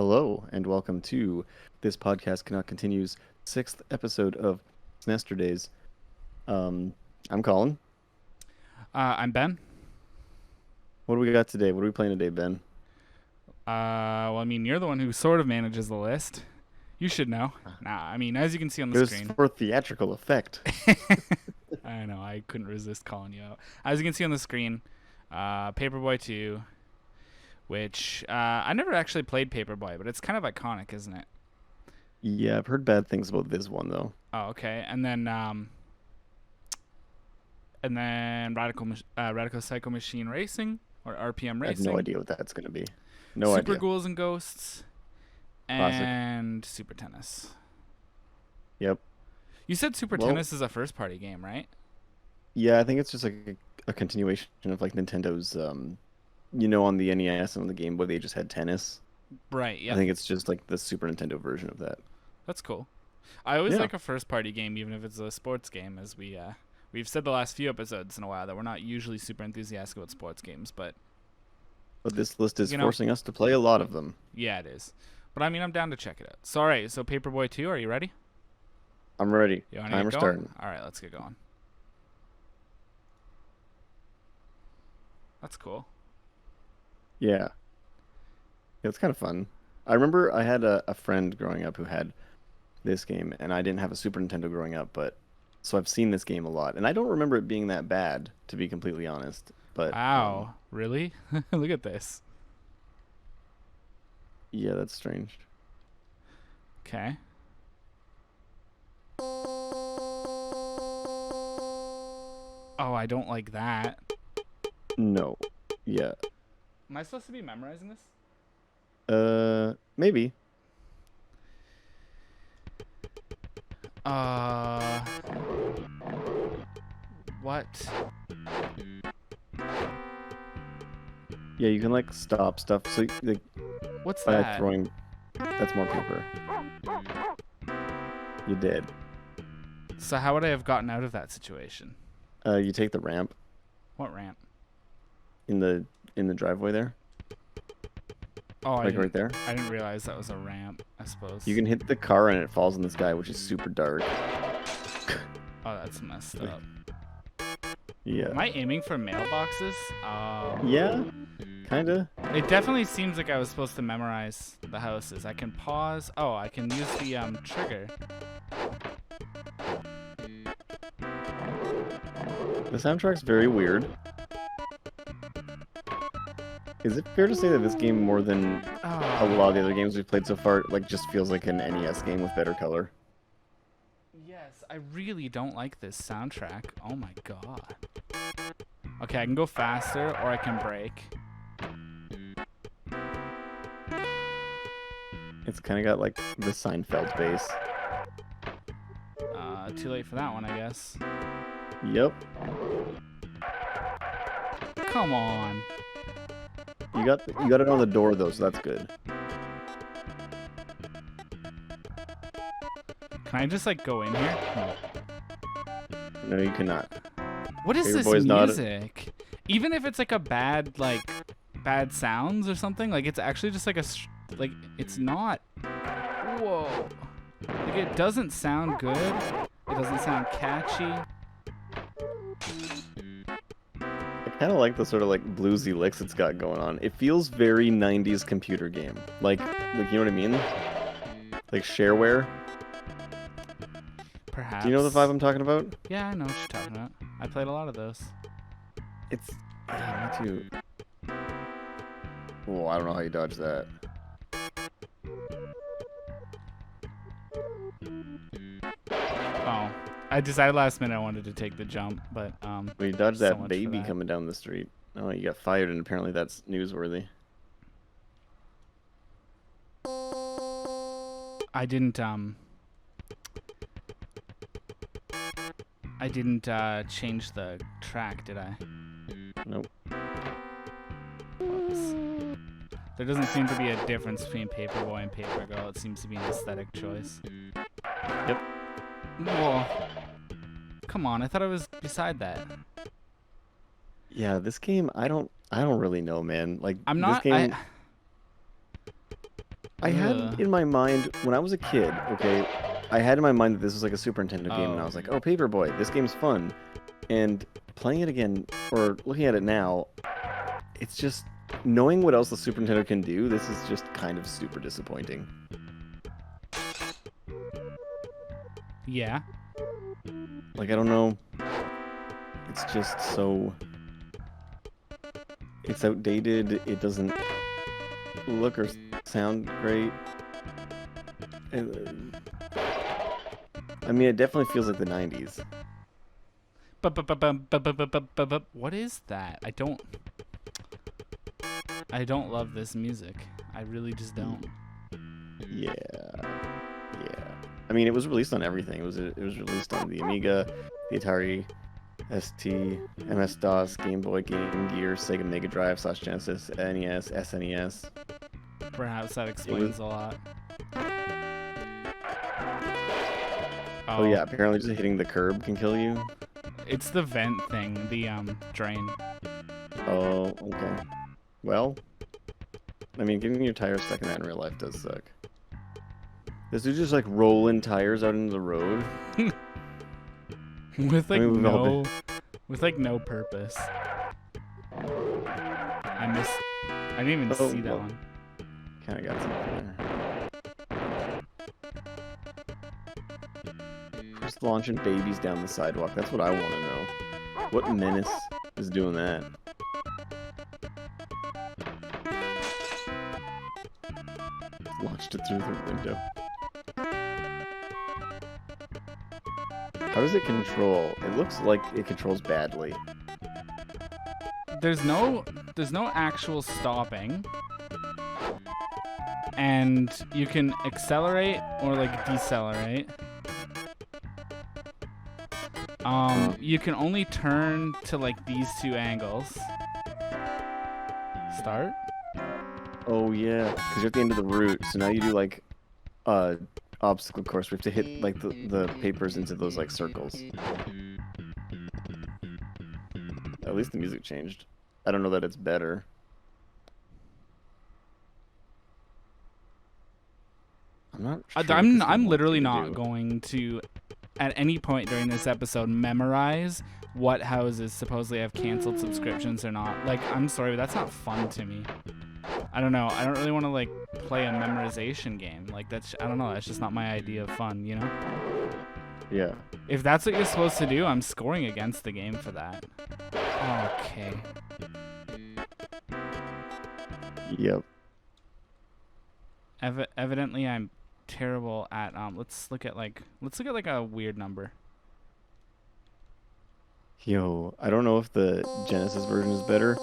Hello and welcome to This Podcast Cannot Continue's sixth episode of SNESterdays. I'm Colin. I'm Ben. What do we got today? What are we playing today, Ben? Well, I mean, you're the one who sort of manages the list. You should know. Nah, I mean, as you can see on It the was screen. for theatrical effect. I know, I couldn't resist calling you out. As you can see on the screen, Paperboy 2, which I never actually played Paperboy, but it's kind of iconic, isn't it? Yeah, I've heard bad things about this one though. Oh, okay. And then Radical Psycho Machine Racing or RPM I have no Racing. idea what that's going to be. No Super idea. Ghouls and Ghosts, Classic. and Super Tennis. Yep. You said Super Well, Tennis is a first-party game, right? yeah, I think it's just like a continuation of like Nintendo's, on the NES and on the Game Boy they just had tennis. Right. I Yeah. think it's just like the Super Nintendo version of that. That's cool. I always Yeah. like a first-party game, even if it's a sports game, as we've said the last few episodes in a while that we're not usually super enthusiastic about sports games, but But this list is you know, forcing us to play a lot of them. yeah, it is. But I mean, I'm down to check it out. So, all right. So, Paperboy 2, are you ready? I'm ready. You want to Timer get going? starting. All right, let's get going. That's cool. Yeah. It's kind of fun. I remember I had a friend growing up who had this game, and I didn't have a Super Nintendo growing up, but so I've seen this game a lot, and I don't remember it being that bad, to be completely honest. But Wow. Really? Look at this. yeah, that's strange. Okay. Oh, I don't like that. No. Yeah. Am I supposed to be memorizing this? Maybe. Uh, what? Yeah, you can like stop stuff. So like What's by that? throwing, that's more paper. You did. So how would I have gotten out of that situation? You take the ramp What ramp? in the driveway there, Oh, like right there. I didn't realize that was a ramp, I suppose. You can hit the car and it falls in the sky, which is super dark. Oh, that's messed up. Yeah. Am I aiming for mailboxes? Yeah, kinda. It definitely seems like I was supposed to memorize the houses. I can pause. Oh, I can use the trigger. The soundtrack's very weird. Is it fair to say that this game, more than a lot of the other games we've played so far, like just feels like an NES game with better color? Yes, I really don't like this soundtrack. Oh my god. Okay, I can go faster or I can brake. It's kind of got like the Seinfeld bass. Too late for that one, I guess. Yep. Come on. You got it on the door though, so that's good. Can I just like go in here? No. No, you cannot. What is this Paperboy's not- music? Even if it's like a bad sounds or something, like it's actually just like like it's not. Whoa. Like it doesn't sound good. It doesn't sound catchy. I kind of like the sort of like bluesy licks it's got going on. It feels very 90s computer game. Like you know what I mean? Like shareware. Perhaps. Do you know the vibe I'm talking about? Yeah, I know what you're talking about. I played a lot of those. It's yeah, me too. Oh, I don't know how you dodge that. Oh, I decided last minute I wanted to take the jump, but Well, you dodged so that much for baby that. coming down the street. Oh, you got fired, and apparently that's newsworthy. I didn't change the track, did I? Nope. Whoops. There doesn't seem to be a difference between Paperboy and Papergirl. It seems to be an aesthetic choice. Yep. Whoa. Come on, I thought I was beside that. Yeah, this game, I don't really know, man. Like I'm this not. game, I had Ugh. in my mind when I was a kid, okay, I had in my mind that this was like a Super Nintendo game, and I Oh. was like, oh, Paperboy, this game's fun. And playing it again, or looking at it now, it's just knowing what else the Super Nintendo can do, this is just kind of super disappointing. Yeah. Like, I don't know. It's just so... It's outdated, it doesn't look or sound great. I mean, it definitely feels like the 90s. What is that? I don't love this music. I really just don't. Yeah. Yeah. I mean, it was released on everything. It was released on the Amiga, the Atari ST, MS-DOS, Game Boy, Game Gear, Sega Mega Drive / Genesis, NES, SNES. Perhaps that explains a lot. Oh yeah, apparently just hitting the curb can kill you. It's the vent thing, the drain. Oh, okay. Well, I mean, getting your tires stuck in that in real life does suck. This dude just like rolling tires out into the road. With like I mean, with like no purpose. I didn't even see that one. Kind of got something there. Just launching babies down the sidewalk. That's what I want to know. What menace is doing that? Launched it through the window. How does it control? It looks like it controls badly. There's no actual stopping. And you can accelerate or like decelerate. You can only turn to like these two angles. Start? Oh yeah, because you're at the end of the route, so now you do like obstacle course. We have to hit like the papers into those like circles. At least the music changed. I don't know that it's better. I'm not sure what this game I'm wants literally me to not do. going to at any point during this episode memorize what houses supposedly have canceled subscriptions or not. Like, I'm sorry, but that's not fun to me. I don't know. I don't really want to like play a memorization game. Like I don't know. That's just not my idea of fun, you know? Yeah. If that's what you're supposed to do, I'm scoring against the game for that. Okay. Yep. Evidently, I'm terrible at let's look at like a weird number. Yo, I don't know if the Genesis version is better,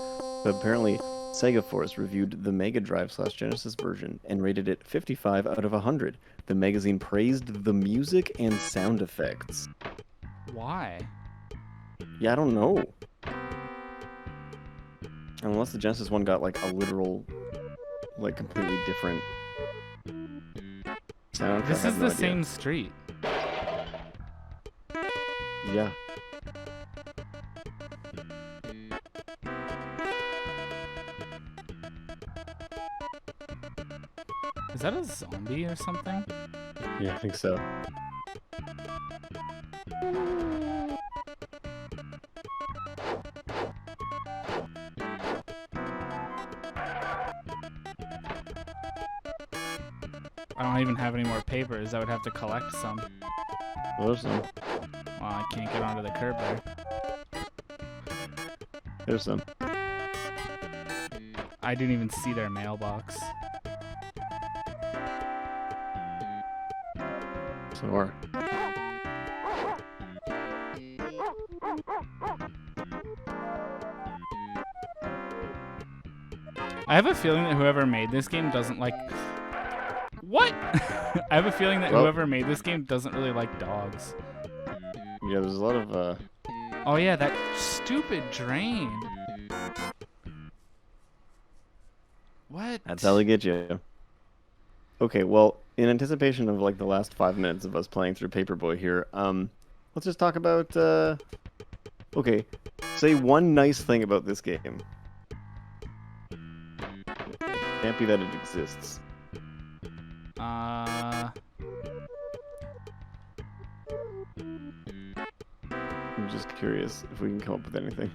but apparently Sega Force reviewed the Mega Drive / Genesis version and rated it 55 out of 100. The magazine praised the music and sound effects. Why? Yeah, I don't know. Unless the Genesis one got like a literal, like completely different sound. This is the same street. Yeah. Is that a zombie or something? Yeah, I think so. I don't even have any more papers. I would have to collect some. Well, there's some. Well, I can't get onto the curb there. There's some. I didn't even see their mailbox. Some more. I have a feeling that whoever made this game doesn't like... What? I have a feeling that whoever made this game doesn't really like dogs. Yeah, there's a lot of, Oh yeah, that stupid drain. What? That's how they get you. Okay, well, in anticipation of like the last 5 minutes of us playing through Paperboy here, let's just talk about, okay, say one nice thing about this game. Can't be that it exists. curious if we can come up with anything.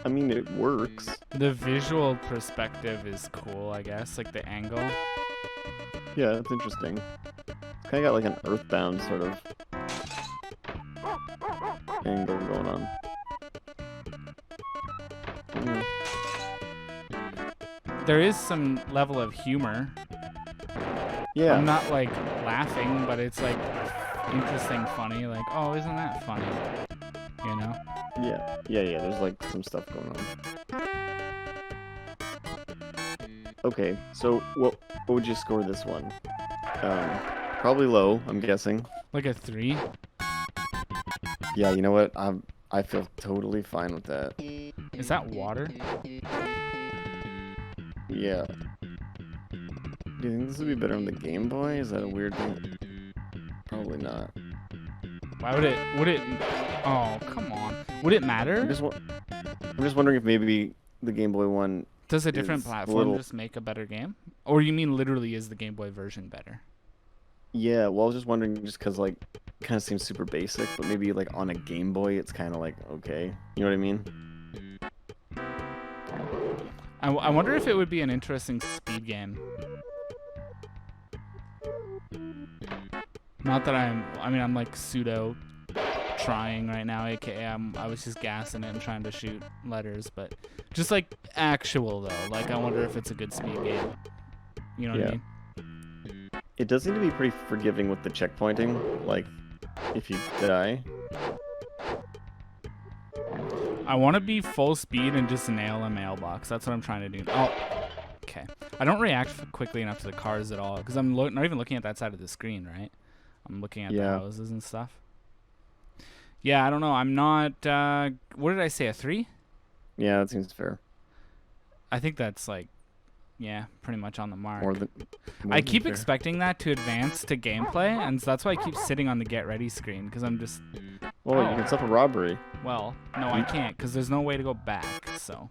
I mean, it works. The visual perspective is cool, I guess. Like the angle. Yeah, it's interesting. It's kind of got like an Earthbound sort of angle going on. Mm. There is some level of humor. Yeah. I'm not like laughing, but it's like interesting, funny. Like, oh, isn't that funny? You know? Yeah. There's like some stuff going on. Okay, so what would you score this one? Probably low, I'm guessing. Like a 3? Yeah, you know what? I feel totally fine with that. Is that water? Yeah. Do you think this would be better on the Game Boy? Is that a weird thing? Probably not. Why would it? Would it? Oh, come on. Would it matter? I'm just wondering if maybe the Game Boy one. Does a different is platform just make a better game? Or you mean literally is the Game Boy version better? Yeah, well, I was just wondering just because, like, it kind of seems super basic, but maybe, like, on a Game Boy, it's kind of like, okay. You know what I mean? I wonder if it would be an interesting speed game. Not that I'm like pseudo trying right now, aka I was just gassing it and trying to shoot letters, but just like actual though. Like I wonder if it's a good speed game. You know what I mean? It does seem to be pretty forgiving with the checkpointing. Like, if you die. I want to be full speed and just nail a mailbox. That's what I'm trying to do. Oh, okay. I don't react quickly enough to the cars at all because I'm not even looking at that side of the screen, right? I'm looking at the houses and stuff. Yeah, I don't know. I'm not. What did I say? A 3? Yeah, that seems fair. I think that's like, yeah, pretty much on the mark. More I than keep fair. expecting that to advance to gameplay, and so that's why I keep sitting on the get ready screen because I'm just. Well, you can set up a robbery. Well, no, I can't because there's no way to go back. So,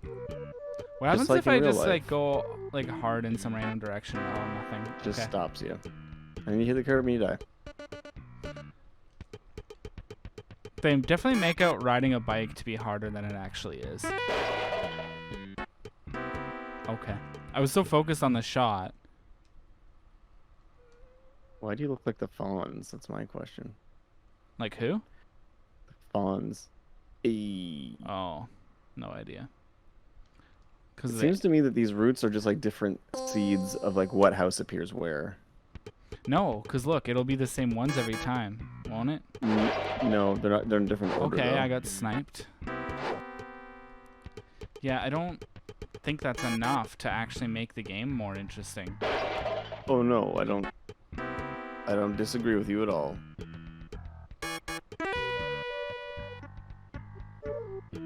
what happens like if in I real just life. like go like hard in some random direction? Oh, nothing. Just Okay. stops you. And you hit the curb and you die. They definitely make out riding a bike to be harder than it actually is. Okay. I was so focused on the shot. Why do you look like the Fawns? That's my question. Like who? Fawns. Eee. Oh, no idea. It Because seems to me that these roots are just like different seeds of like what house appears where. no, because look, it'll be the same ones every time, won't it? No, they're not. They're in different order. Okay, though. I got sniped. Yeah, I don't think that's enough to actually make the game more interesting. Oh no, I don't. I don't disagree with you at all.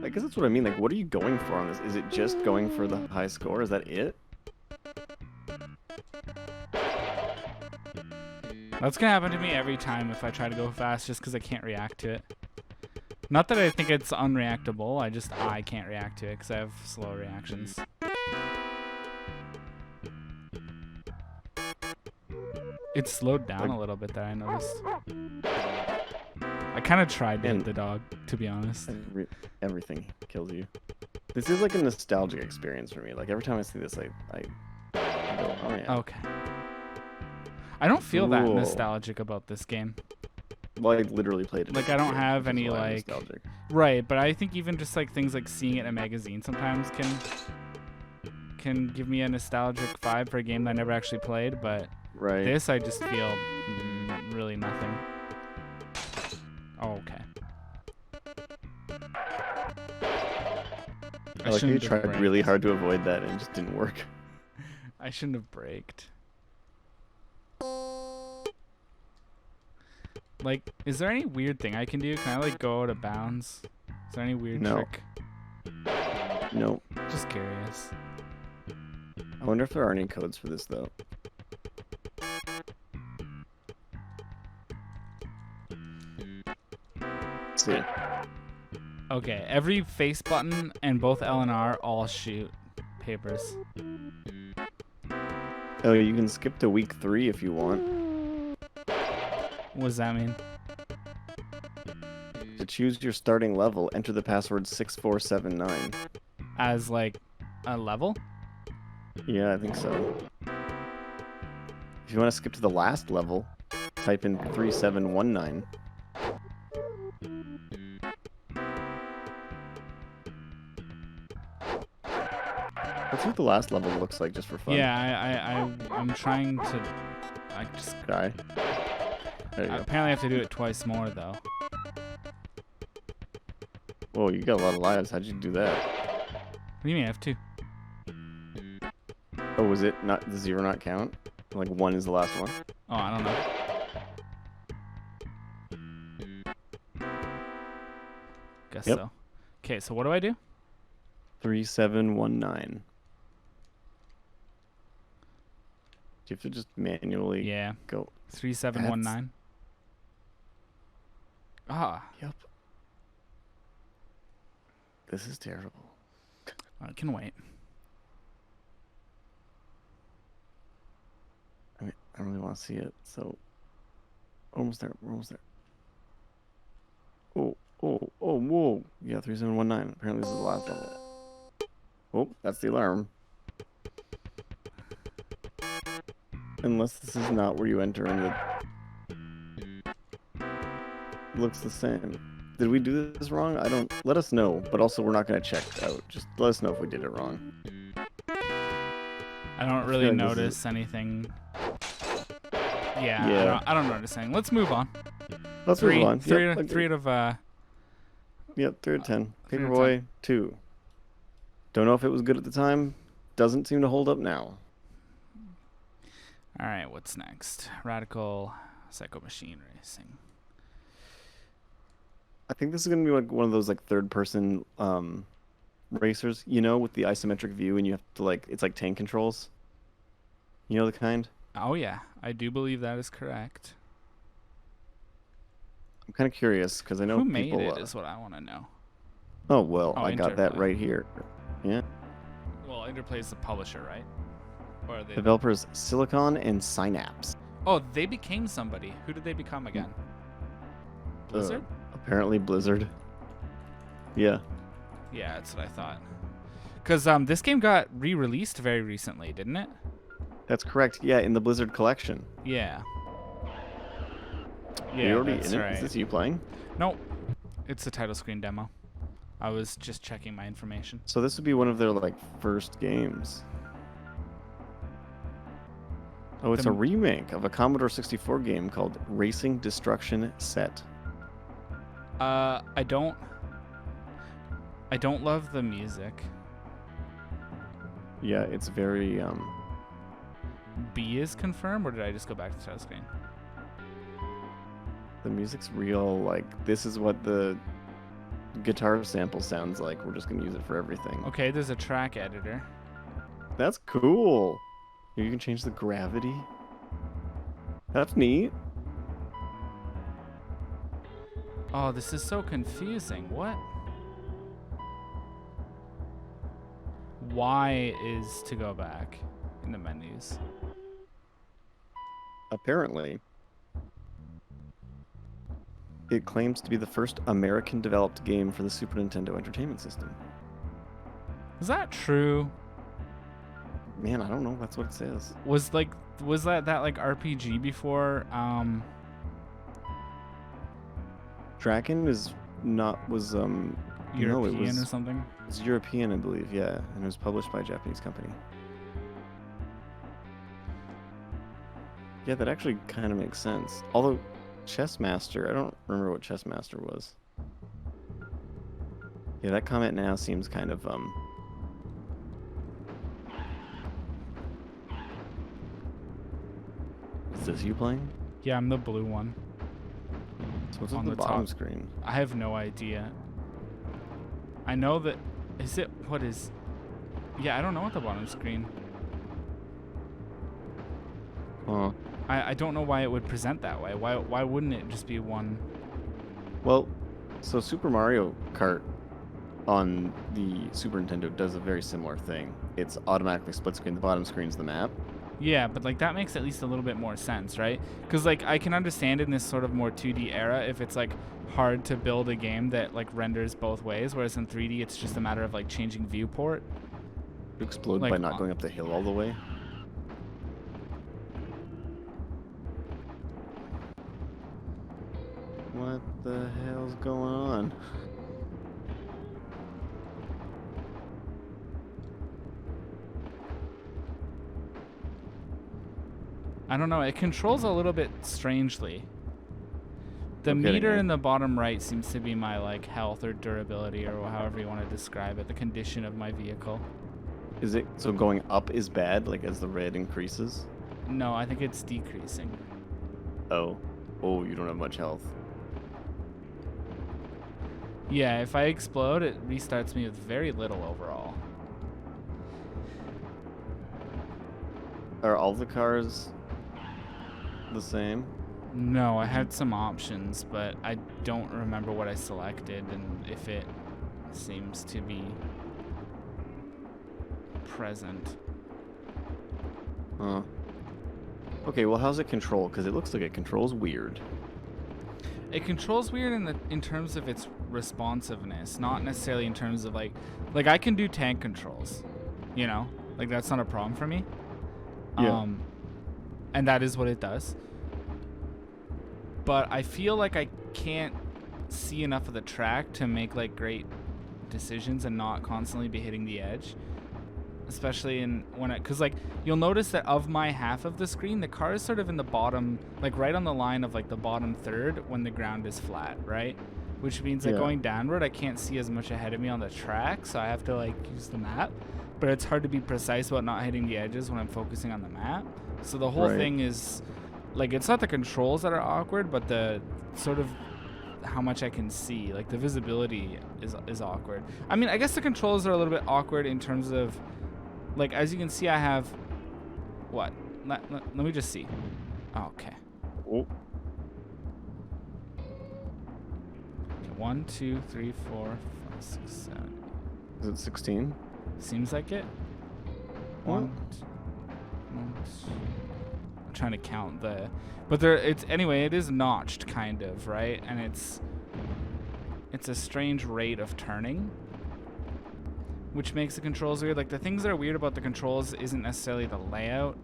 I guess that's what I mean. Like, what are you going for on this? Is it just going for the high score? Is that it? That's gonna happen to me every time if I try to go fast just because I can't react to it. Not that I think it's unreactable, I can't react to it because I have slow reactions. It slowed down a little bit there, I noticed. I kind of tried to hit the dog, to be honest. Everything kills you. This is like a nostalgic experience for me. Like, every time I see this, I go, oh yeah. Okay. I don't feel that Cool. nostalgic about this game. Well, I literally played it. Like, as a I don't kid, have which is any, why I'm like- nostalgic. Right, but I think even just like things like seeing it in a magazine sometimes can give me a nostalgic vibe for a game that I never actually played, but Right. this I just feel really nothing. Oh, okay. I like how you shouldn't have tried really braked. hard to avoid that and it just didn't work. I shouldn't have braked. Like, is there any weird thing I can do? Can I like go out of bounds? Is there any weird No. trick? No. Just curious. I wonder if there are any codes for this though. Let's see. Okay, every face button and both L and R all shoot papers. Oh, you can skip to week 3 if you want. What does that mean? To choose your starting level, enter the password 6479. As like a level? Yeah, I think so. If you want to skip to the last level, type in 3719. Let's see what the last level looks like just for fun. Yeah, I'm trying to. I just. Die. There you go. Apparently, I have to do it twice more though. Whoa, you got a lot of lives. How'd you do that? What do you mean I have to? Oh, was it not the 0 not count? Like 1 is the last one? Oh, I don't know. Guess Yep. so. Okay, so what do I do? 3719. Do you have to just manually Yeah. go? 3719. Ah, Yep. This is terrible. I can wait. I mean, I really want to see it, so almost there. We're almost there. Oh, whoa. Yeah, 3719. Apparently this is the last level. Oh, that's the alarm. Unless this is not where you enter and it looks the same. Did we do this wrong? I don't... Let us know, but also we're not going to check out. Just let us know if we did it wrong. I don't really like notice anything. Yeah, Yeah. I don't notice anything. Let's move on. Let's move on. Three Yep, out of Yep, 3 out of 10. 3 out of Paperboy, 2. Don't know if it was good at the time. Doesn't seem to hold up now. All right, what's next? Radical Psycho Machine Racing. I think this is going to be like one of those like third-person racers, you know, with the isometric view, and you have to like, it's like tank controls. You know the kind? Oh yeah, I do believe that is correct. I'm kind of curious because I know Who made people. it is what I want to know. Oh well, Oh, I got that Interplay. right here. Yeah. Well, Interplay is the publisher, right? Or are they? Developers Silicon and Synapse. Oh, they became somebody. Who did they become again? Blizzard? Apparently Blizzard. Yeah. Yeah, that's what I thought. Because this game got re-released very recently, didn't it? That's correct. Yeah, in the Blizzard collection. Yeah. Are you Yeah, already that's in it? right. Is this you playing? Nope. It's a title screen demo. I was just checking my information. So this would be one of their like first games. Oh, it's a remake of a Commodore 64 game called Racing Destruction Set. I don't love the music. Yeah, it's very B is confirmed, or did I just go back to the title screen? the music's real. Like this is what the guitar sample sounds like. We're just gonna use it for everything. Okay, there's a track editor. That's cool. You can change the gravity. That's neat. Oh, this is so confusing. What? Y is to go back in the menus. Apparently, it claims to be the first American-developed game for the Super Nintendo Entertainment System. Is that true? Man, I don't know. That's what it says. Was that like RPG before? Draken was European no, it was or something? it's European, I believe. Yeah, and it was published by a Japanese company. Yeah, that actually kind of makes sense. Although Chess Master, I don't remember what Chess Master was. Yeah, that comment now seems kind of Is this you playing? Yeah, I'm the blue one. So what's On on the the bottom top. screen? I have no idea. I know that. Is it. What is. Yeah, I don't know what the bottom screen. Huh. I don't know why it would present that way. Why wouldn't it just be one? Well, so Super Mario Kart on the Super Nintendo does a very similar thing. It's automatically split screen. The bottom screen's the map. Yeah, but like that makes at least a little bit more sense, right? Because like I can understand in this sort of more 2D era if it's like hard to build a game that like renders both ways, whereas in 3D it's just a matter of like changing viewport. You explode Like, by not going up the hill all the way. What the hell's going on? I don't know. It controls a little bit strangely. The No kidding, meter eh? in the bottom right seems to be my like health or durability or however you want to describe it, the condition of my vehicle. Is it so going up is bad, like as the red increases? No, I think it's decreasing. Oh. Oh, you don't have much health. Yeah, if I explode, it restarts me with very little overall. Are all the cars the same? No, I had some options, but I don't remember what I selected and if it seems to be present. Huh. Okay, well, how's it control? Because it looks like it controls weird. It controls weird in terms of its responsiveness, not necessarily in terms of like I can do tank controls, you know, like that's not a problem for me. Yeah. And that is what it does. But I feel like I can't see enough of the track to make like great decisions and not constantly be hitting the edge. Especially because like you'll notice that of my half of the screen, the car is sort of in the bottom, like right on the line of like the bottom third when the ground is flat, right? Which means that going downward, I can't see as much ahead of me on the track, so I have to like use the map. But it's hard to be precise about not hitting the edges when I'm focusing on the map. So the whole thing is like it's not the controls that are awkward, but the sort of how much I can see, like the visibility is awkward. I mean, I guess the controls are a little bit awkward in terms of like, as you can see, I have what? Let me just see. Oh, okay. Oh. 1, 2, 3, 4, 5, 6, 7. Is it 16? Seems like it. What? 1, 2, 1, 2. I'm trying to count but there. It's anyway. It is notched, kind of, right? And it's a strange rate of turning, which makes the controls weird. Like the things that are weird about the controls isn't necessarily the layout,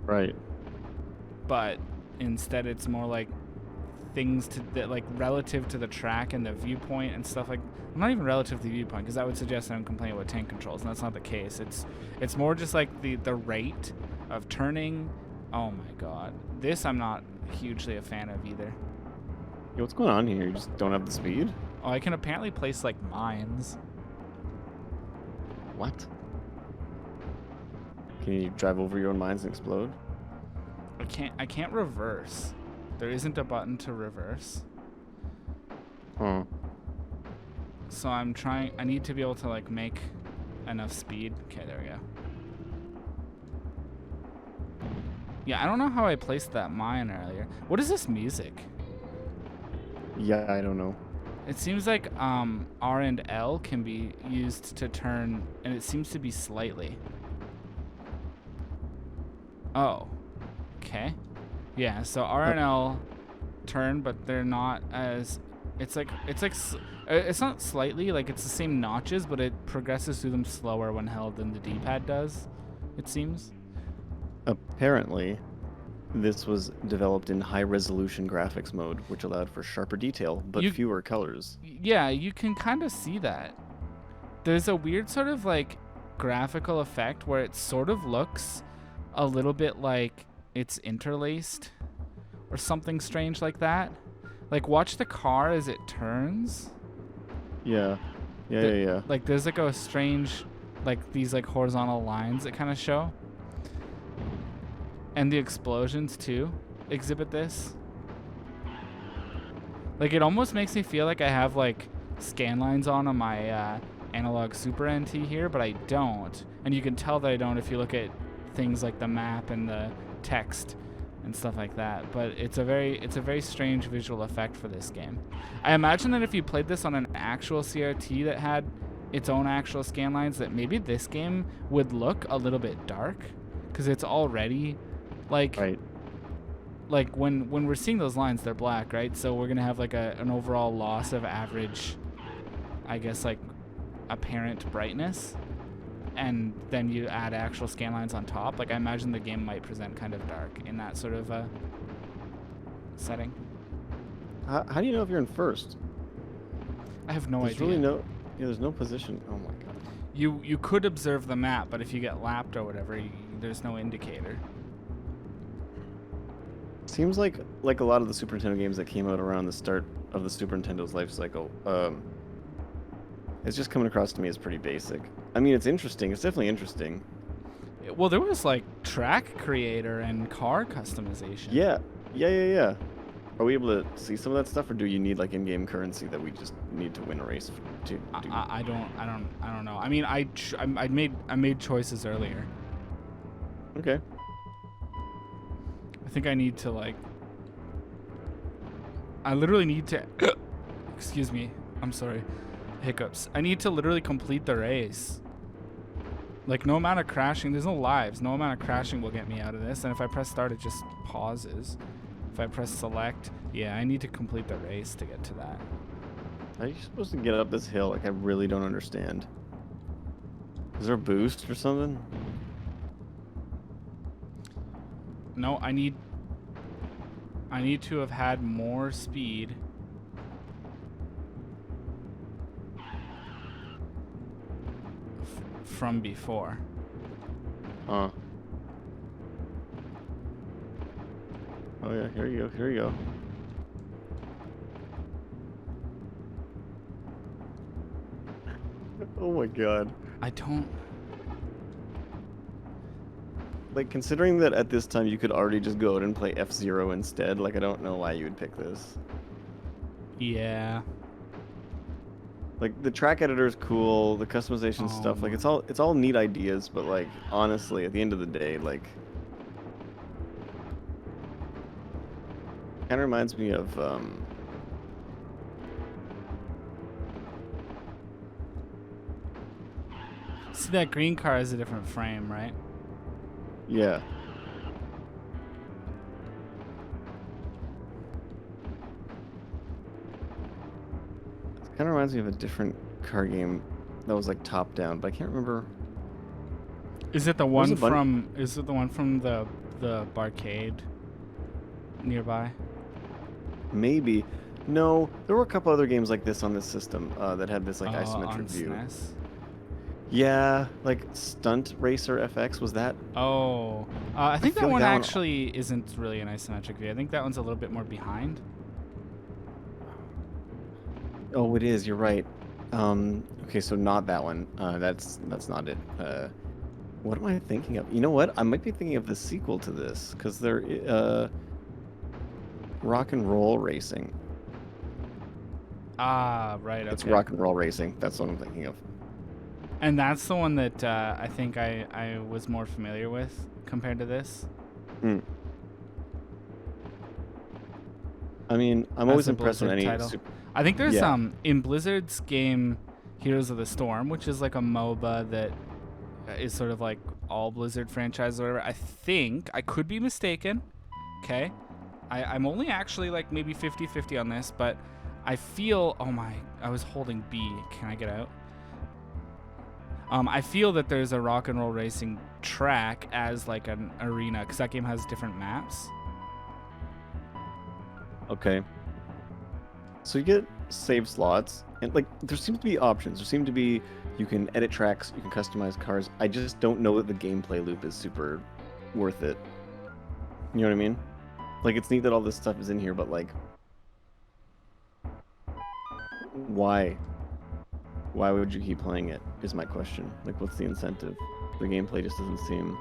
Right. but instead it's more like things that like relative to the track and the viewpoint and stuff like. Not even relative to the viewpoint, because that would suggest that I'm complaining about tank controls, and that's not the case. It's more just like the rate of turning. Oh my god, this I'm not hugely a fan of either. Yo, what's going on here? You just don't have the speed? Oh, I can apparently place like mines. What? Can you drive over your own mines and explode? I can't reverse. There isn't a button to reverse. Huh. So I'm trying. I need to be able to like make enough speed. Okay, there we go. Yeah, I don't know how I placed that mine earlier. What is this music? Yeah, I don't know. It seems like R and L can be used to turn, and it seems to be slightly. Oh, okay. Yeah, so R and L turn, but they're not as. It's not slightly, like it's the same notches, but it progresses through them slower when held than the D-pad does, it seems. Apparently, this was developed in high-resolution graphics mode, which allowed for sharper detail, but fewer colors. Yeah, you can kind of see that. There's a weird sort of like graphical effect where it sort of looks a little bit like it's interlaced or something strange like that. Like, watch the car as it turns. Yeah. Yeah. Like, there's like a strange, like these like horizontal lines that kind of show. And the explosions too exhibit this. Like, it almost makes me feel like I have like scan lines on my analog Super NT here, but I don't. And you can tell that I don't if you look at things like the map and the text and stuff like that. But it's a very strange visual effect for this game. I imagine that if you played this on an actual CRT that had its own actual scan lines, that maybe this game would look a little bit dark, because it's already like Right. like when we're seeing those lines, they're black, right? So we're gonna have like an overall loss of average, I guess, like apparent brightness, and then you add actual scan lines on top. Like I imagine the game might present kind of dark in that sort of setting. How do you know if you're in first? I have no There's idea. really no. Yeah, there's no position. Oh my god. You could observe the map, but if you get lapped or whatever, there's no indicator. Seems like a lot of the Super Nintendo games that came out around the start of the Super Nintendo's life cycle. It's just coming across to me as pretty basic. I mean, it's interesting. It's definitely interesting. Well, there was like track creator and car customization. Yeah. Yeah. Are we able to see some of that stuff, or do you need like in-game currency that we just need to win a race to do? I don't know. I mean, I made choices earlier. Okay. I think I need to like. I literally need to. Excuse me. I'm sorry. Hiccups. I need to literally complete the race. Like no amount of crashing. There's no lives. No amount of crashing will get me out of this. And if I press start, it just pauses. If I press select, yeah, I need to complete the race to get to that. How are you supposed to get up this hill? Like, I really don't understand. Is there a boost or something? No, I need to have had more speed. From before. Huh. Oh yeah, here you go. Oh my god. I don't. Like, considering that at this time you could already just go out and play F-Zero instead, like, I don't know why you would pick this. Yeah. Like, the track editor is cool, the customization stuff, like, it's all neat ideas, but, like, honestly, at the end of the day, like, kind of reminds me of, See, that green car has a different frame, right? yeah. It kind of reminds me of a different car game that was, like, top-down, but I can't remember. Is it the There's one a bunch- from? Is it the one from the barcade nearby? Maybe. No, there were a couple other games like this on this system that had this, like, isometric on view. SNES? Yeah, like Stunt Racer FX, was that? Oh, I think that feel like one that one- actually isn't really an isometric view. I think that one's a little bit more behind. Oh, it is, you're right. Okay, so not that one. That's not it. What am I thinking of? You know what? I might be thinking of the sequel to this, because they're, Rock and Roll Racing. Ah, right. Okay. It's Rock and Roll Racing. That's what I'm thinking of. And that's the one that I think I was more familiar with compared to this. Hmm. I mean, I'm As always a impressed when Blizzard any title. I think there's Yeah. in Blizzard's game Heroes of the Storm, which is like a MOBA that is sort of like all Blizzard franchises or whatever. I think, I could be mistaken. Okay. I'm only actually like maybe 50-50 on this, but I feel, oh my, I was holding B. Can I get out? I feel that there's a Rock and Roll Racing track as like an arena, because that game has different maps. Okay. So you get save slots, and like there seems to be options. There seem to be, you can edit tracks, you can customize cars. I just don't know that the gameplay loop is super worth it. You know what I mean? Like, it's neat that all this stuff is in here, but like, why? Why would you keep playing it, is my question. Like, what's the incentive? The gameplay just doesn't seem,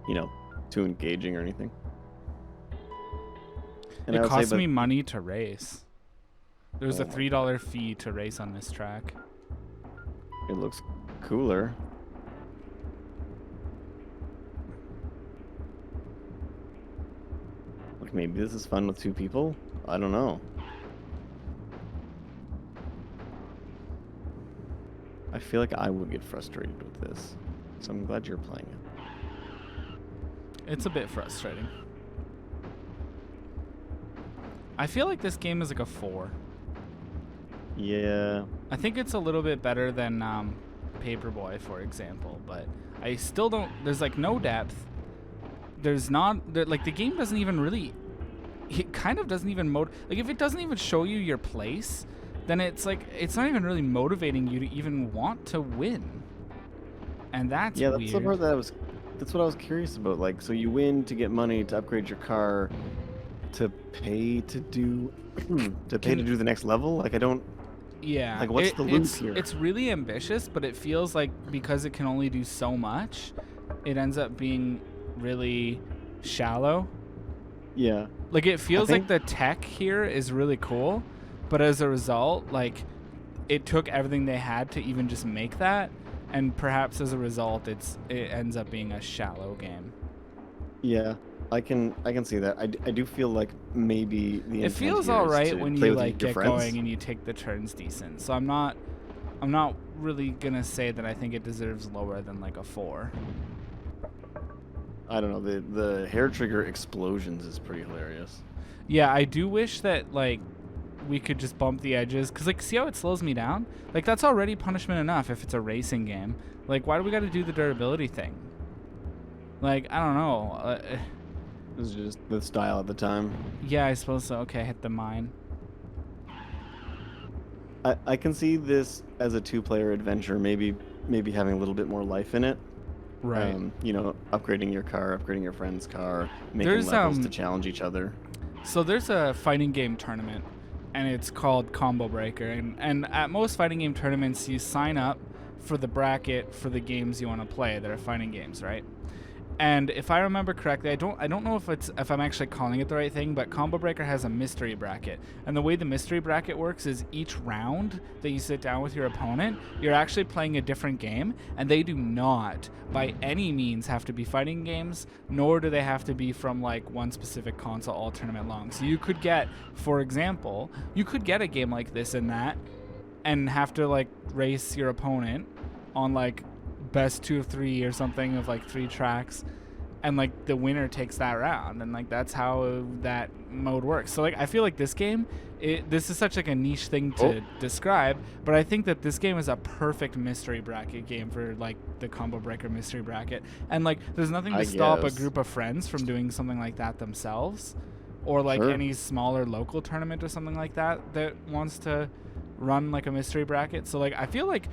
you know, too engaging or anything. And I It would say, costs but- me money to race. There's Oh a my $3 fee to race on this track. It looks cooler. Like, maybe this is fun with two people? I don't know. I feel like I would get frustrated with this. So I'm glad you're playing it. It's a bit frustrating. I feel like this game is like a 4. Yeah. I think it's a little bit better than Paperboy, for example, but I still don't. There's like no depth. There's not like the game doesn't even really. It kind of doesn't even like if it doesn't even show you your place, then it's like it's not even really motivating you to even want to win. And that's Yeah, weird. that's the part that that's what I was curious about. Like, so you win to get money to upgrade your car, to pay to do to do the next level. Like, I don't. Yeah. Like, what's the loop here? It's really ambitious, but it feels like because it can only do so much, it ends up being really shallow. Yeah. Like, it feels like the tech here is really cool, but as a result, like, it took everything they had to even just make that, and perhaps as a result, it ends up being a shallow game. Yeah, I can see that. I do feel like maybe the It feels all right when you like get going and you take the turns decent. So I'm not really gonna say that I think it deserves lower than like a 4. I don't know. The hair trigger explosions is pretty hilarious. Yeah, I do wish that like we could just bump the edges, cause like see how it slows me down? Like that's already punishment enough if it's a racing game. Like why do we got to do the durability thing? Like I don't know. It was just the style at the time. Yeah, I suppose so. Okay, hit the mine. I can see this as a 2-player adventure, maybe having a little bit more life in it. Right. You know, upgrading your car, upgrading your friend's car, making levels to challenge each other. So there's a fighting game tournament, and it's called Combo Breaker. And at most fighting game tournaments, you sign up for the bracket for the games you want to play that are fighting games, right? And if I remember correctly, I don't know if I'm actually calling it the right thing, but Combo Breaker has a mystery bracket. And the way the mystery bracket works is each round that you sit down with your opponent, you're actually playing a different game, and they do not by any means have to be fighting games, nor do they have to be from like one specific console all tournament long. So you could get, for example, a game like this and that and have to like race your opponent on like best 2 of 3 or something of like 3 tracks, and like the winner takes that round, and like that's how that mode works. So like I feel like this game, this is such like a niche thing to describe, but I think that this game is a perfect mystery bracket game for like the Combo Breaker mystery bracket. And like there's nothing to stop a group of friends from doing something like that themselves, or like any smaller local tournament or something like that wants to run like a mystery bracket. So like I feel like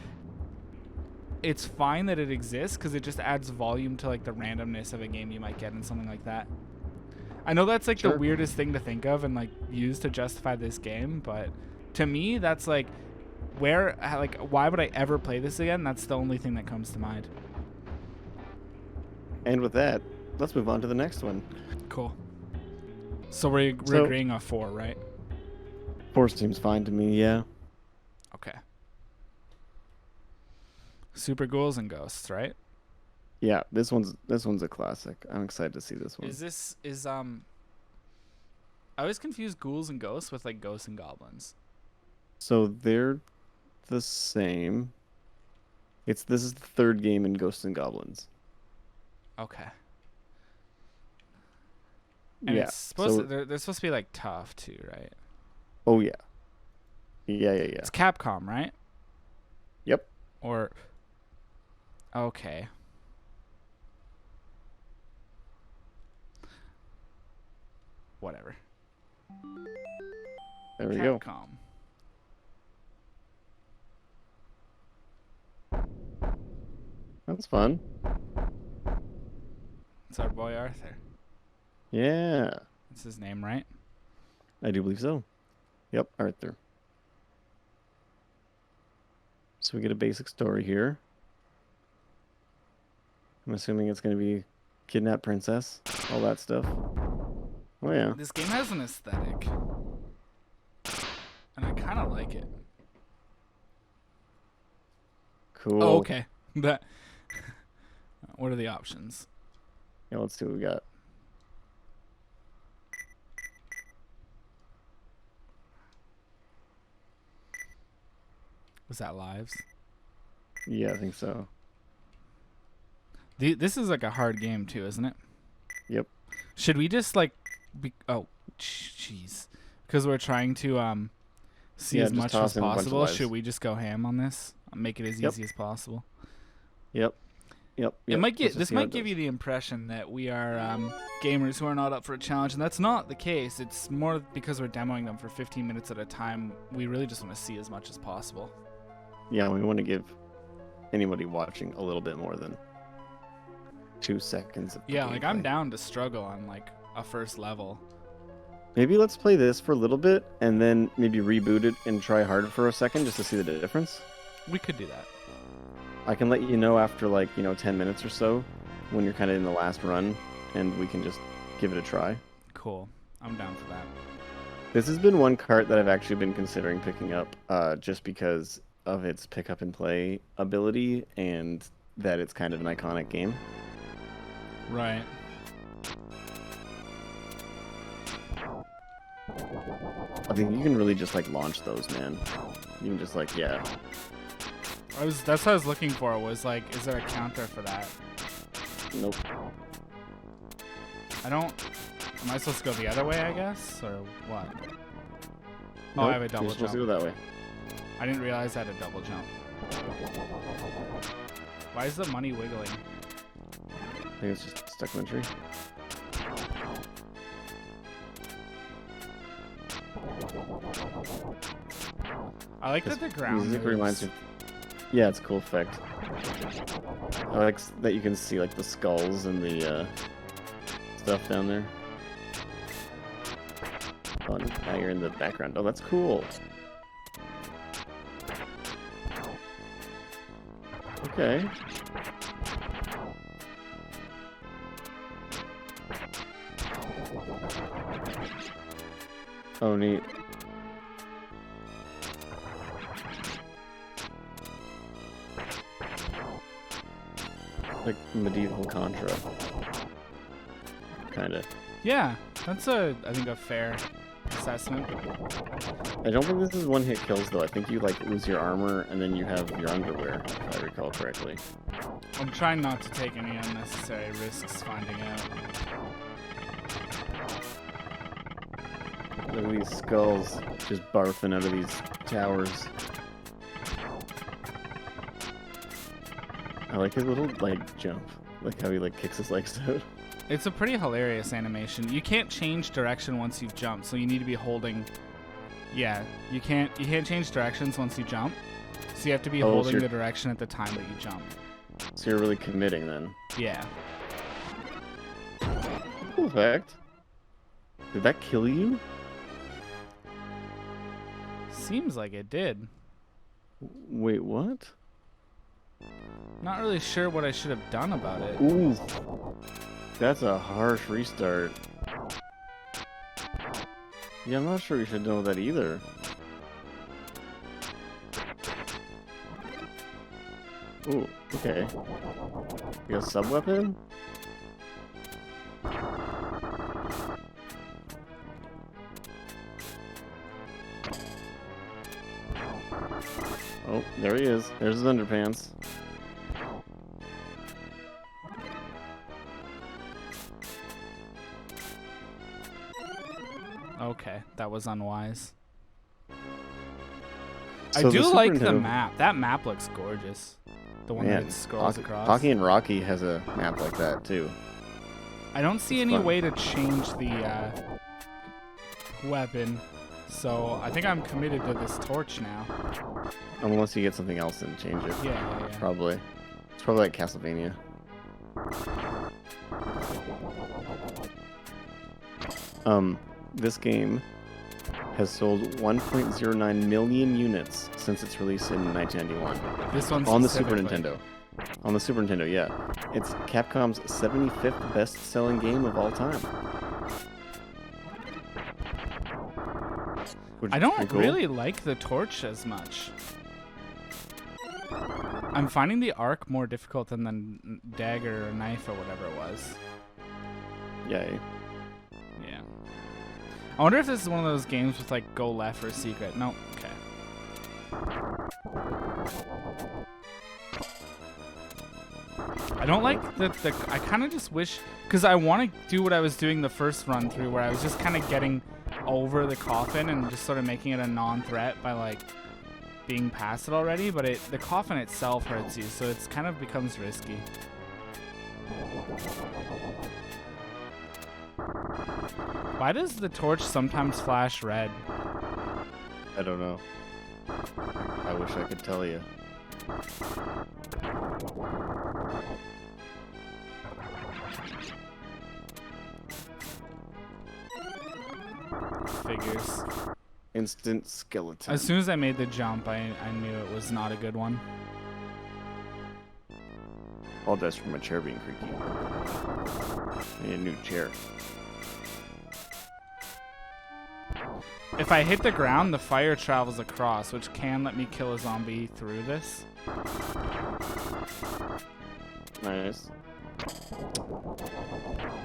it's fine that it exists because it just adds volume to like the randomness of a game you might get in something like that. I know that's like the weirdest thing to think of and like use to justify this game, but to me that's like why would I ever play this again? That's the only thing that comes to mind. And with that, let's move on to the next one. Cool. So we're agreeing on 4, right? 4 seems fine to me, yeah. Okay. Super Ghouls and Ghosts, right? Yeah, this one's a classic. I'm excited to see this one. I always confuse Ghouls and Ghosts with like Ghosts and Goblins. So they're the same. This is the 3rd game in Ghosts and Goblins. Okay. And it's supposed to, they're supposed to be like tough too, right? Oh yeah. Yeah. It's Capcom, right? Yep. Or okay. Whatever. There we go. Capcom. That's fun. It's our boy Arthur. Yeah. That's his name, right? I do believe so. Yep, Arthur. So we get a basic story here. I'm assuming it's going to be kidnap princess, all that stuff. Oh yeah. This game has an aesthetic, and I kind of like it. Cool. Oh, okay. What are the options? Yeah, let's see what we got. Was that lives? Yeah, I think so. This is like a hard game too, isn't it? Yep. Should we just like oh jeez, because we're trying to see Yeah, as just much toss as in a bunch of possible, lives. should we just go ham on this? Make it as Yep. easy as possible. Yep. It might Let's just this see how might it give goes. you the impression that we are gamers who are not up for a challenge, and that's not the case. It's more because we're demoing them for 15 minutes at a time. We really just want to see as much as possible. Yeah, we want to give anybody watching a little bit more than 2 seconds of Yeah, like I'm gameplay. down to struggle on like a first level. Maybe let's play this for a little bit and then maybe reboot it and try hard for a second just to see the difference. We could do that. I can let you know after like, 10 minutes or so when you're kind of in the last run and we can just give it a try. Cool. I'm down for that. This has been one cart that I've actually been considering picking up just because of its pick up and play ability and that it's kind of an iconic game. Right. I think you can really just like launch those, man. You can just like, yeah. That's what I was looking for, was like, is there a counter for that? Nope. Am I supposed to go the other way, I guess? Or what? Oh, Nope, I have a double you're supposed jump. to go that way. I didn't realize I had a double jump. Why is the money wiggling? I think it's just stuck in the tree. I like that the ground Music moves. reminds me. Yeah, it's a cool effect. I like that you can see like the skulls and the stuff down there. Oh, now you're in the background. Oh, that's cool. Okay. Oh, neat. Like medieval Contra. Kinda. Yeah, that's I think a fair assessment. I don't think this is one-hit kills though. I think you like lose your armor and then you have your underwear, if I recall correctly. I'm trying not to take any unnecessary risks finding out. Look at these skulls just barfing out of these towers. I like his little like jump, like how he like kicks his legs out. It's a pretty hilarious animation. You can't change direction once you've jumped, so you need to be holding. Yeah, you can't change directions once you jump, so you have to be Oh, so holding you're- the direction at the time that you jump. So you're really committing then. Yeah. Cool fact. Did that kill you? Seems like it did. Wait, what? Not really sure what I should have done about it. Ooh. That's a harsh restart. Yeah, I'm not sure you should know that either. Ooh, okay. You got a sub-weapon? Oh, there he is. There's his underpants. Okay, that was unwise. So I the do Super like the Nintendo- map. That map looks gorgeous. The one Man, that it scrolls Hockey, across. Hockey and Rocky has a map like that too. I don't see It's any fun. way to change the weapon, so I think I'm committed to this torch now. Unless you get something else and change it. Yeah. Probably. It's probably like Castlevania. This game has sold 1.09 million units since its release in 1991 This one's on the Super Nintendo. On the Super Nintendo, yeah. It's Capcom's 75th best-selling game of all time. Which I is don't pretty cool. really like the torch as much. I'm finding the arc more difficult than the dagger or knife or whatever it was. Yay. Yeah. I wonder if this is one of those games with like go left or secret. No. Okay. I don't like the I kind of just wish, because I want to do what I was doing the first run through, where I was just kind of getting over the coffin and just sort of making it a non-threat by like being past it already, but the coffin itself hurts you, so it's kind of becomes risky. Why does the torch sometimes flash red? I don't know. I wish I could tell you. Figures. Instant skeleton. As soon as I made the jump, I knew it was not a good one. Apologize for my chair being creaky. I need a new chair. If I hit the ground, the fire travels across, which can let me kill a zombie through this. Nice.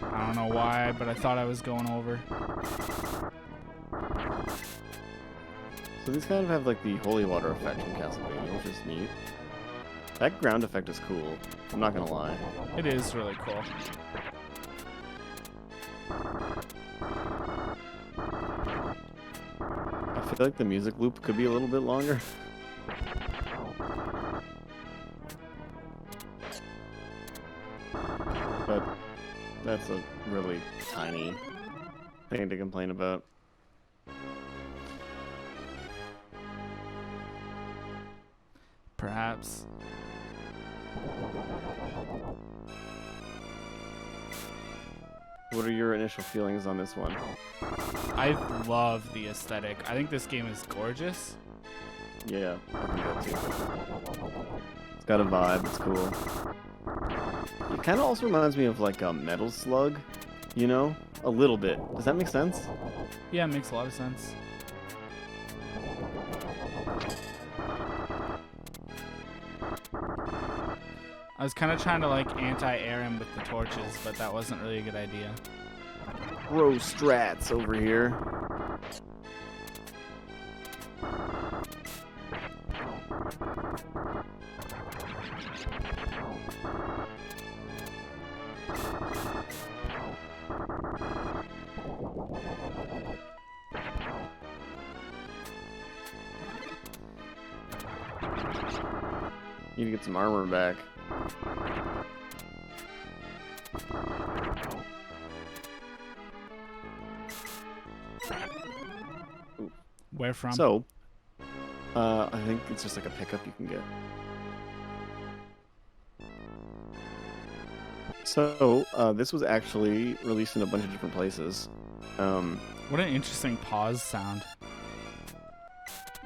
I don't know why, but I thought I was going over. So these kind of have like the holy water effect from Castlevania, which is neat. That ground effect is cool. I'm not gonna lie. It is really cool. I feel like the music loop could be a little bit longer. But that's a really tiny thing to complain about. Perhaps. What are your initial feelings on this one? I love the aesthetic. I think this game is gorgeous. Yeah, I think that too. It's got a vibe, it's cool. It kind of also reminds me of like a Metal Slug, you know? A little bit. Does that make sense? Yeah, it makes a lot of sense. I was kind of trying to like anti-air him with the torches, but that wasn't really a good idea. Bro strats over here. Need to get some armor back. Where from? So, I think it's just like a pickup you can get. So, this was actually released in a bunch of different places. What an interesting pause sound.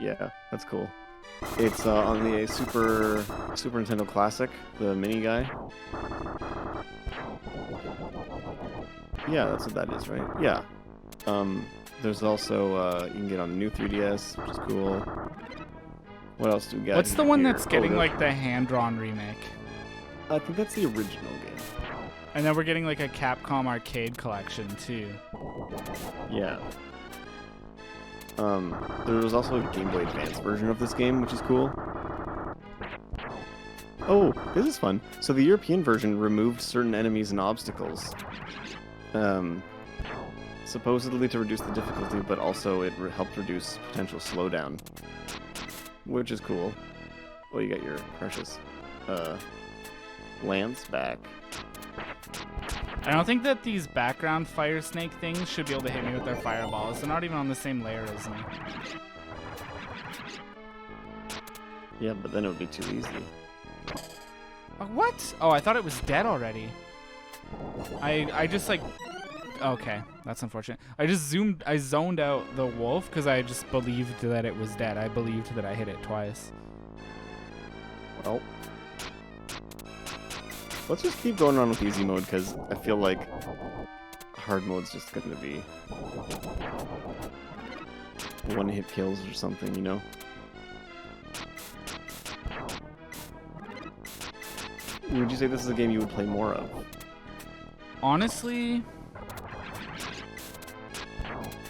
Yeah, that's cool. It's on the Super Nintendo Classic, the mini guy. Yeah, that's what that is, right? Yeah. There's also, you can get on the new 3DS, which is cool. What else do we got? What's the one here? that's getting like the hand-drawn remake? I think that's the original game. And then we're getting like a Capcom arcade collection too. Yeah. There was also a Game Boy Advance version of this game, which is cool. Oh, this is fun. So the European version removed certain enemies and obstacles. Supposedly to reduce the difficulty, but also it helped reduce potential slowdown. Which is cool. Oh, you got your precious, lance back. I don't think that these background fire snake things should be able to hit me with their fireballs. They're not even on the same layer as me. Yeah, but then it would be too easy. What? Oh, I thought it was dead already. I just like... Okay, that's unfortunate. I zoned out the wolf because I just believed that it was dead. I believed that I hit it twice. Well, let's just keep going on with easy mode because I feel like hard mode's just going to be one-hit kills or something, you know? Would you say this is a game you would play more of? Honestly,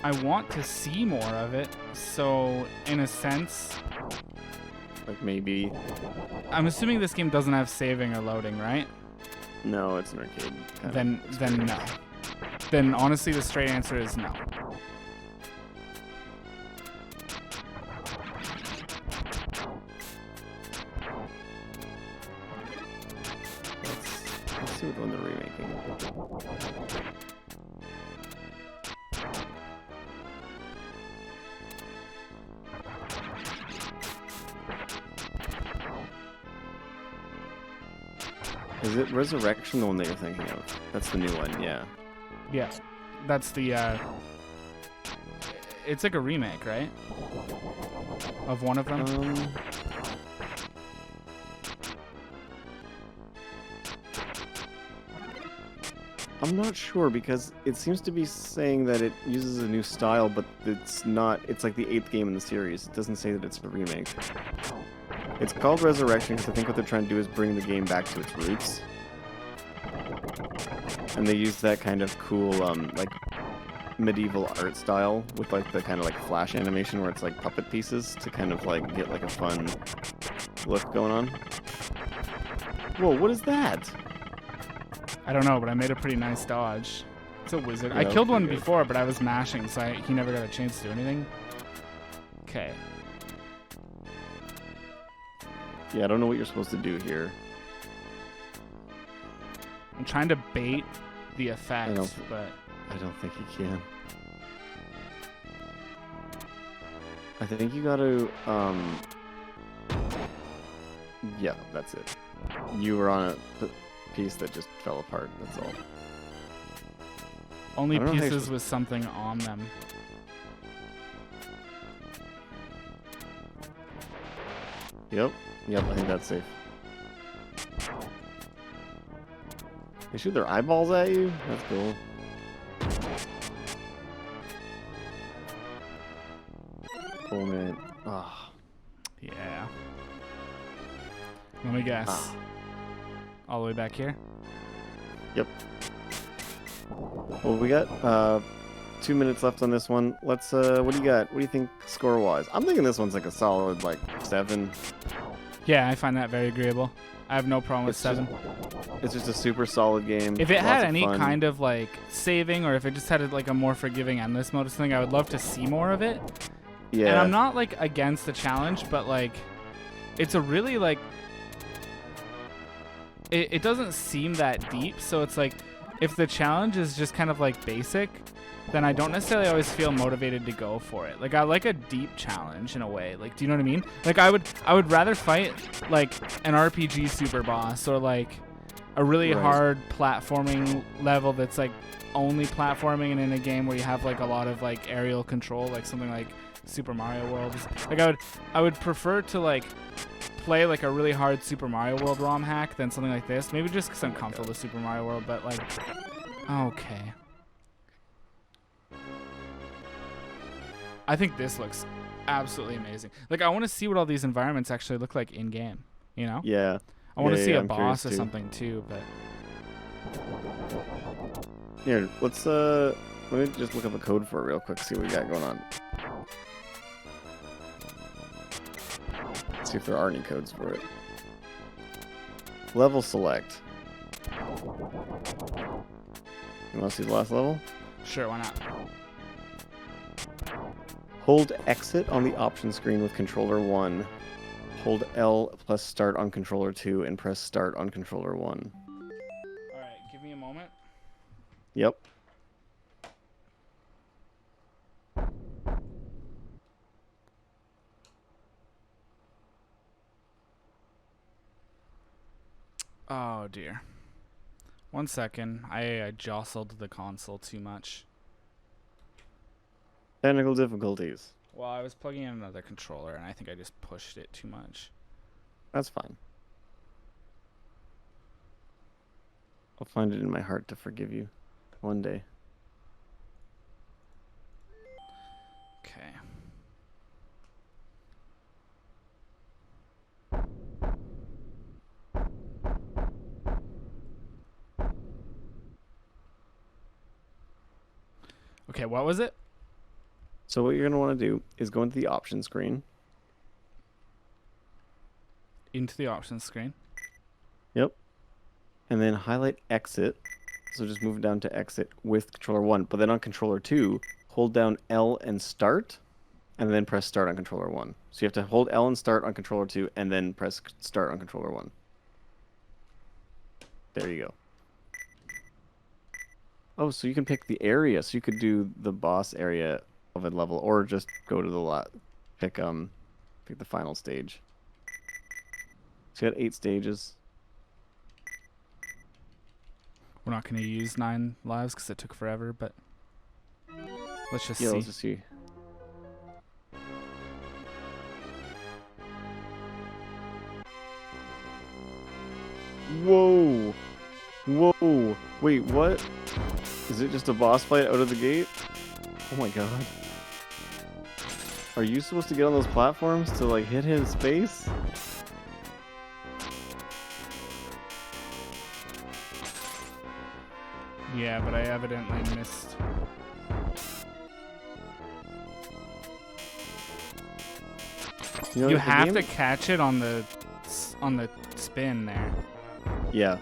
I want to see more of it, so in a sense... Like maybe... I'm assuming this game doesn't have saving or loading, right? No, it's an arcade. Then no. Then honestly, the straight answer is no. Let's see what one they're remaking. Is it Resurrection, the one that you're thinking of? That's the new one, yeah. Yeah, that's the. It's like a remake, right? Of one of them. I'm not sure because it seems to be saying that it uses a new style, but it's not. It's like the 8th game in the series. It doesn't say that it's a remake. It's called Resurrection because I think what they're trying to do is bring the game back to its roots. And they use that kind of cool, like, medieval art style with, like, the kind of, like, flash animation where it's, like, puppet pieces to kind of, like, get, like, a fun look going on. Whoa, what is that? I don't know, but I made a pretty nice dodge. It's a wizard. Yeah, I killed one good. before, but I was mashing, so he never got a chance to do anything. Okay. Yeah, I don't know what you're supposed to do here. I'm trying to bait the effect, but I don't think you can. I think you gotta, yeah, that's it. You were on a piece that just fell apart, that's all. only pieces with something on them. Yep, I think that's safe. They shoot their eyeballs at you? That's cool. Oh man. Ah. Yeah. Let me guess. Ah. All the way back here? Yep. Well, we got 2 minutes left on this one. Let's what do you got? What do you think score-wise? I'm thinking this one's like a solid like 7. Yeah, I find that very agreeable. I have no problem with 7. It's just a super solid game. If it lots had of any fun. kind of like saving, or if it just had like a more forgiving endless mode or something, I would love to see more of it. Yeah. And I'm not like against the challenge, but like it's a really like it doesn't seem that deep, so it's like if the challenge is just kind of like basic, then I don't necessarily always feel motivated to go for it. Like I like a deep challenge in a way. Like, do you know what I mean? Like I would rather fight like an RPG super boss or like a really hard platforming level that's like only platforming and in a game where you have like a lot of like aerial control, like something like Super Mario World. Like I would prefer to like play like a really hard Super Mario World ROM hack than something like this. Maybe just because I'm comfortable with Super Mario World, but like, okay. I think this looks absolutely amazing. Like I want to see what all these environments actually look like in game. You know? Yeah. I want to see a I'm boss curious or too. something too, but Here, let's let me just look up a code for it real quick, see what we got going on. See if there are any codes for it. Level select. You want to see the last level? sure, why not? Hold exit on the option screen with controller 1. Hold L plus start on controller 2 and press start on controller 1. All right, give me a moment. Yep. Oh dear. 1 second. I jostled the console too much. Technical difficulties. Well, I was plugging in another controller, and I think I just pushed it too much. That's fine. I'll find it in my heart to forgive you one day. Okay. Okay, what was it? So what you're going to want to do is go into the options screen. Into the options screen. Yep. and then highlight exit. So just move it down to exit with controller 1. But then on controller 2, hold down L and start, and then press start on controller 1. So you have to hold L and start on controller 2, and then press start on controller 1. There you go. Oh, so you can pick the area. So you could do the boss area of a level, or just go to the lot. Pick the final stage. So you got 8 stages. We're not going to use 9 lives because it took forever, but let's just see. Let's just see. Whoa! Whoa! Wait, what? Is it just a boss fight out of the gate? Oh my god. Are you supposed to get on those platforms to like hit his face? Yeah, but I evidently missed. You have to catch it on the spin there. Yeah.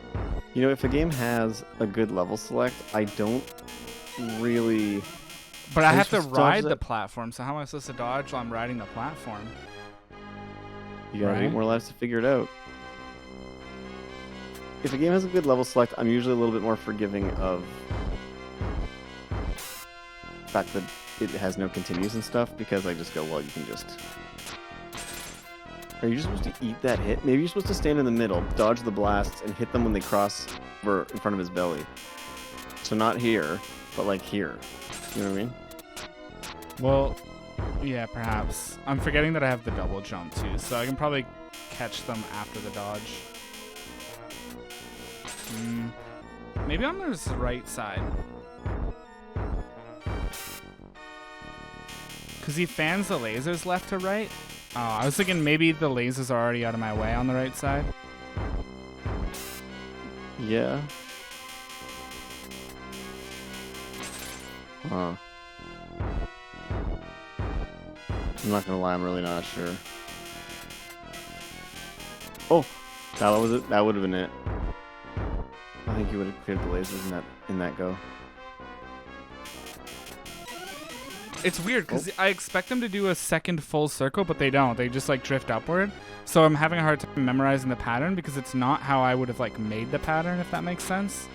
You know, if a game has a good level select, I don't really... But I have to ride the platform, so how am I supposed to dodge while I'm riding the platform? You got 8 more lives to figure it out. If a game has a good level select, I'm usually a little bit more forgiving of the fact that it has no continues and stuff, because I just go, well, you can just... Are you just supposed to eat that hit? Maybe you're supposed to stand in the middle, dodge the blasts, and hit them when they cross over in front of his belly. So not here, but like here. You know what I mean? Well, yeah, perhaps. I'm forgetting that I have the double jump too, so I can probably catch them after the dodge. Maybe on the right side. Because he fans the lasers left to right. Oh, I was thinking maybe the lasers are already out of my way on the right side. Yeah. Huh. I'm not gonna lie, I'm really not sure. Oh, that was it. That would have been it. I think you would have cleared the lasers in that go. It's weird because I expect them to do a second full circle, but they don't. They just like drift upward. So I'm having a hard time memorizing the pattern because it's not how I would have like made the pattern, if that makes sense.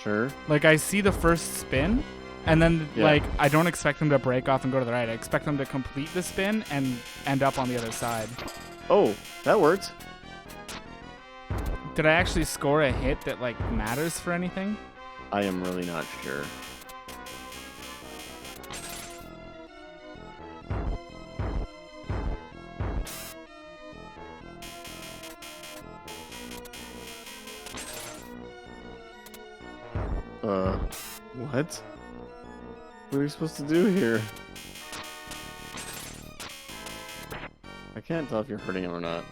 Sure. Like I see the first spin, and then like I don't expect them to break off and go to the right. I expect them to complete the spin and end up on the other side. Oh, that worked. Did I actually score a hit that like matters for anything? I am really not sure. What? What are we supposed to do here? I can't tell if you're hurting him or not.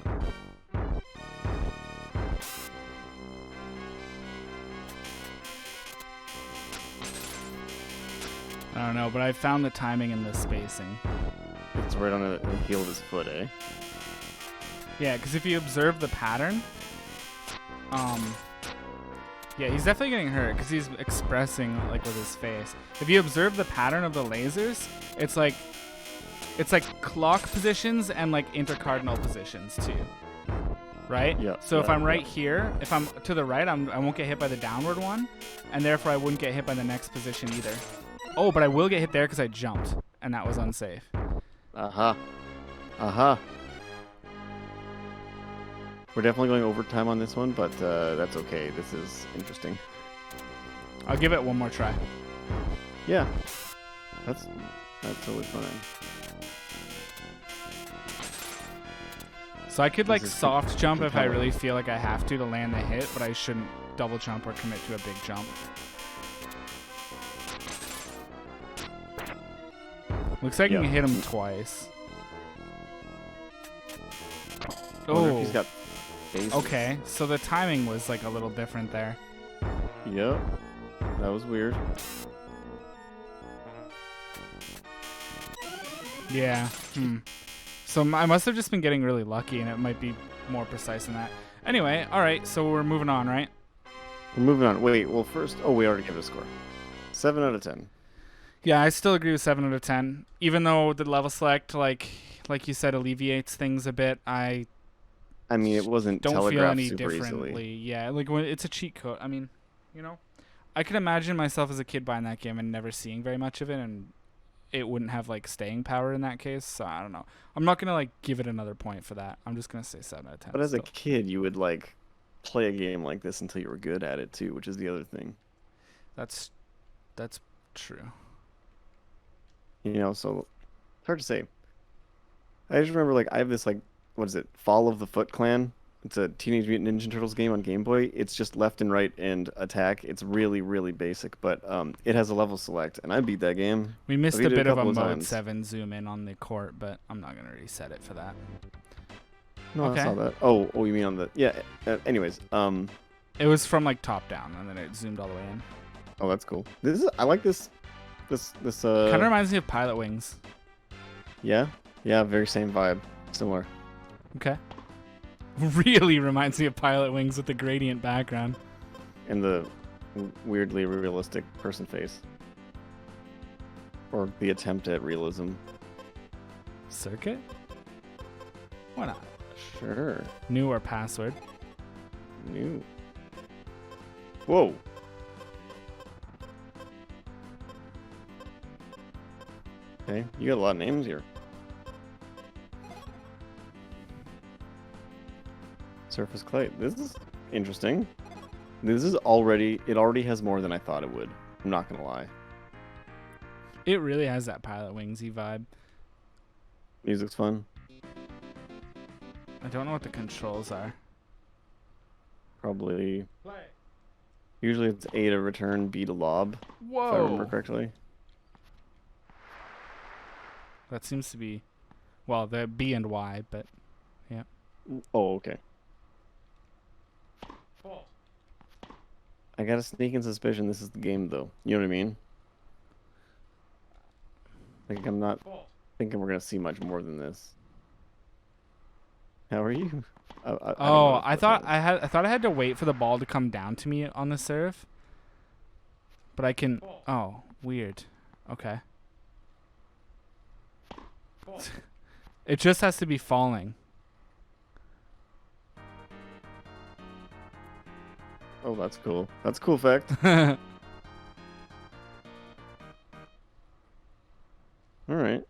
I don't know, but I found the timing and the spacing. It's right on the heel of his foot, eh? Yeah, because if you observe the pattern, yeah, he's definitely getting hurt because he's expressing like with his face. If you observe the pattern of the lasers, it's like clock positions and like intercardinal positions too, right? Yeah. So if I'm right here, if I'm to the right, I won't get hit by the downward one, and therefore I wouldn't get hit by the next position either. Oh, but I will get hit there because I jumped, and that was unsafe. Uh-huh. Uh-huh. We're definitely going overtime on this one, but that's okay. This is interesting. I'll give it one more try. Yeah. That's totally fine. So I could like soft jump if I really feel like I have to land the hit, but I shouldn't double jump or commit to a big jump. Looks like you can hit him twice. Oh, he's got phases. Okay, so the timing was like a little different there. Yep, that was weird. Yeah. So I must have just been getting really lucky, and it might be more precise than that. Anyway, all right, so we're moving on, right? We're moving on. Wait, well first, oh, we already gave it a score. 7 out of 10. Yeah, I still agree with 7 out of 10. Even though the level select, like you said, alleviates things a bit, I mean, it wasn't don't feel telegraphed any super differently. easily. Yeah, like when it's a cheat code. I mean, you know, I could imagine myself as a kid buying that game and never seeing very much of it, and it wouldn't have like staying power in that case. So I don't know. I'm not gonna like give it another point for that. I'm just gonna say 7 out of 10. But as a Still. kid, you would like play a game like this until you were good at it too, which is the other thing. That's true. You know, so it's hard to say. I just remember like I have this like what is it? Fall of the Foot Clan. It's a Teenage Mutant Ninja Turtles game on Game Boy. It's just left and right and attack. It's really, really basic, but it has a level select, and I beat that game. We I missed beat a it bit of a couple mode times. 7 zoom in on the court, but I'm not gonna reset it for that. No, Okay. I saw that. Oh, you mean on the yeah? Anyways, It was from like top down, and then it zoomed all the way in. oh, that's cool. This is I like this. Kind of reminds me of Pilot Wings. Yeah, very same vibe, similar. Okay. Really reminds me of Pilot Wings with the gradient background. And the weirdly realistic person face. Or the attempt at realism. Circuit? Why not? Sure. New or password? New. Whoa. Okay, you got a lot of names here. Surface clay. This is interesting. It already has more than I thought it would. I'm not gonna lie. It really has that Pilot Wingsy vibe. Music's fun. I don't know what the controls are. Probably. Usually it's A to return, B to lob. If I remember Whoa. correctly. That seems to be, well, the B and Y, but yeah. Oh, okay. I got a sneaking suspicion this is the game, though. You know what I mean? Like, I'm not thinking we're gonna see much more than this. How are you? I don't Oh, know I what thought that is. I thought I had to wait for the ball to come down to me on the serve. But I can. Oh, weird. Okay. It just has to be falling. Oh, that's cool. That's a cool fact. All right.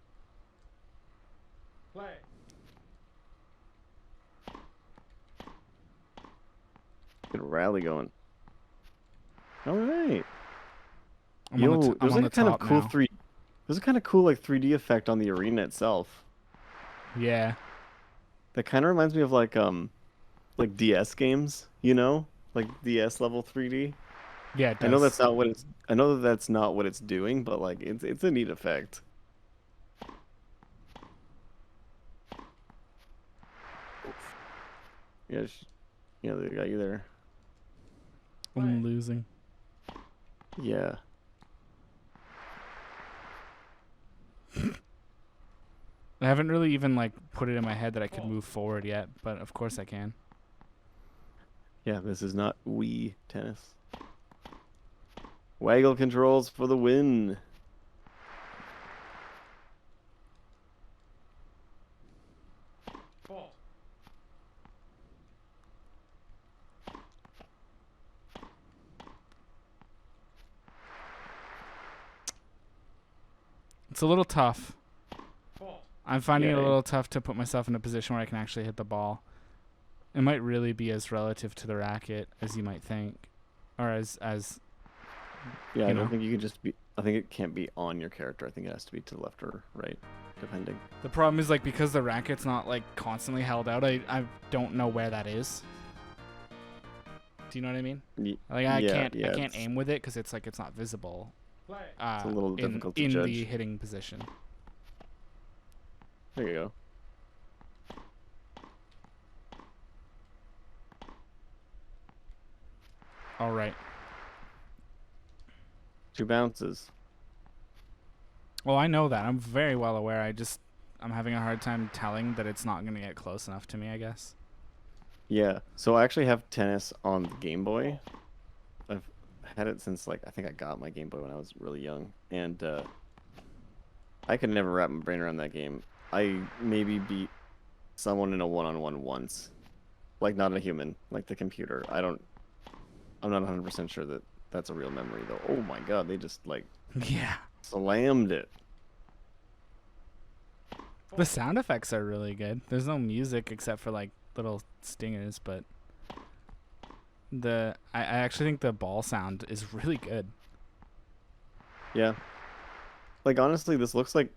Get a rally going. All right. I'm Yo, on the there's like a kind of top cool now. There's a kind of cool like 3D effect on the arena itself. Yeah. That kind of reminds me of like DS games, you know? Like DS level 3D. Yeah, it I know does. I know that that's not what it's doing, but like it's a neat effect. Yeah, yeah, they got you there. I'm losing. Yeah. I haven't really even like put it in my head that I could move forward yet, but of course I can. Yeah, this is not Wii tennis. Waggle controls for the win. It's a little tough. I'm finding it a Yeah. little tough to put myself in a position where I can actually hit the ball. It might really be as relative to the racket as you might think, or as Yeah, you I know. don't think you can just be. I think it can't be on your character. I think it has to be to the left or right, depending. The problem is like because the racket's not like constantly held out. I don't know where that is. Do you know what I mean? Like I can't it's aim with it because it's like it's not visible. a little difficult to in judge. the hitting position. There you go. All right. 2 bounces. Well, I know that. I'm very well aware. I'm having a hard time telling that it's not going to get close enough to me, I guess. Yeah. So I actually have tennis on the Game Boy, had it since like I think I got my Game Boy when I was really young, and I could never wrap my brain around that game. I maybe beat someone in a one-on-one once, like not a human, like the computer. I'm not 100% sure that that's a real memory though. Oh my God, they just like Yeah. slammed it. The sound effects are really good. There's no music except for like little stingers, but I actually think the ball sound is really good. Yeah. Like honestly, this looks like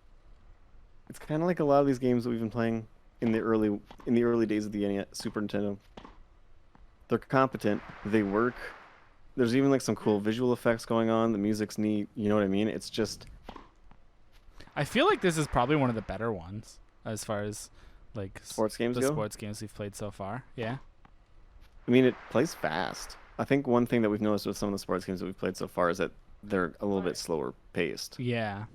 it's kind of like a lot of these games that we've been playing in the early days of the Super Nintendo. They're competent. They work. There's even like some cool visual effects going on. The music's neat. You know what I mean? It's just I feel like this is probably one of the better ones as far as like sports games the go. sports games we've played so far. Yeah. I mean, it plays fast. I think one thing that we've noticed with some of the sports games that we've played so far is that they're a little bit slower paced. Yeah.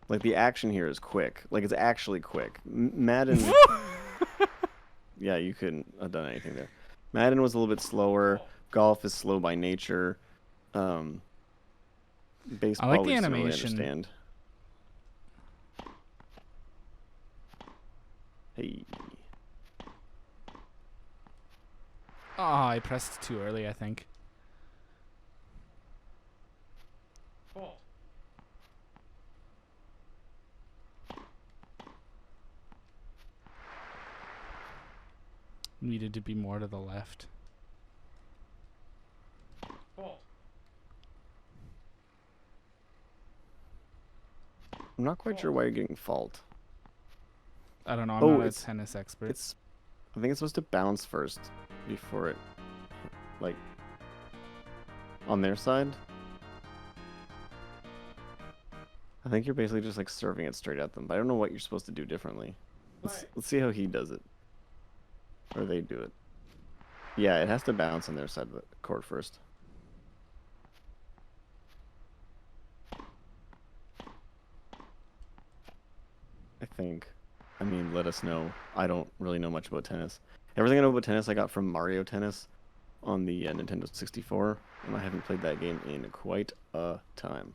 Like the action here is quick. Like it's actually quick. Madden. Yeah, you couldn't have done anything there. Madden was a little bit slower. Golf is slow by nature. Baseball, I like the we still really animation. understand. Hey. Oh, I pressed too early, I think. Needed to be more to the left. I'm not quite sure why you're getting fault. I don't know. I'm Oh, not a it's- tennis expert. I think it's supposed to bounce first before it, like, on their side. I think you're basically just like serving it straight at them, but I don't know what you're supposed to do differently. Let's see how he does it, or they do it. Yeah, it has to bounce on their side of the court first. I think. I mean, let us know. I don't really know much about tennis. Everything I know about tennis I got from Mario Tennis on the Nintendo 64, and I haven't played that game in quite a time.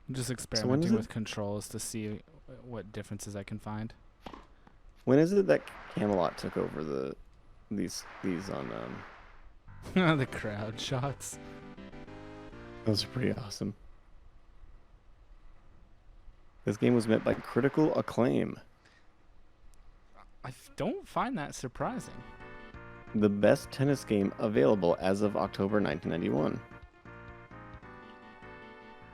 I'm just is experimenting it- with controls to see what differences I can find. When is it that Camelot took over these on The crowd shots. Those are pretty awesome. This game was met by critical acclaim. Don't find that surprising. The best tennis game available as of October 1991.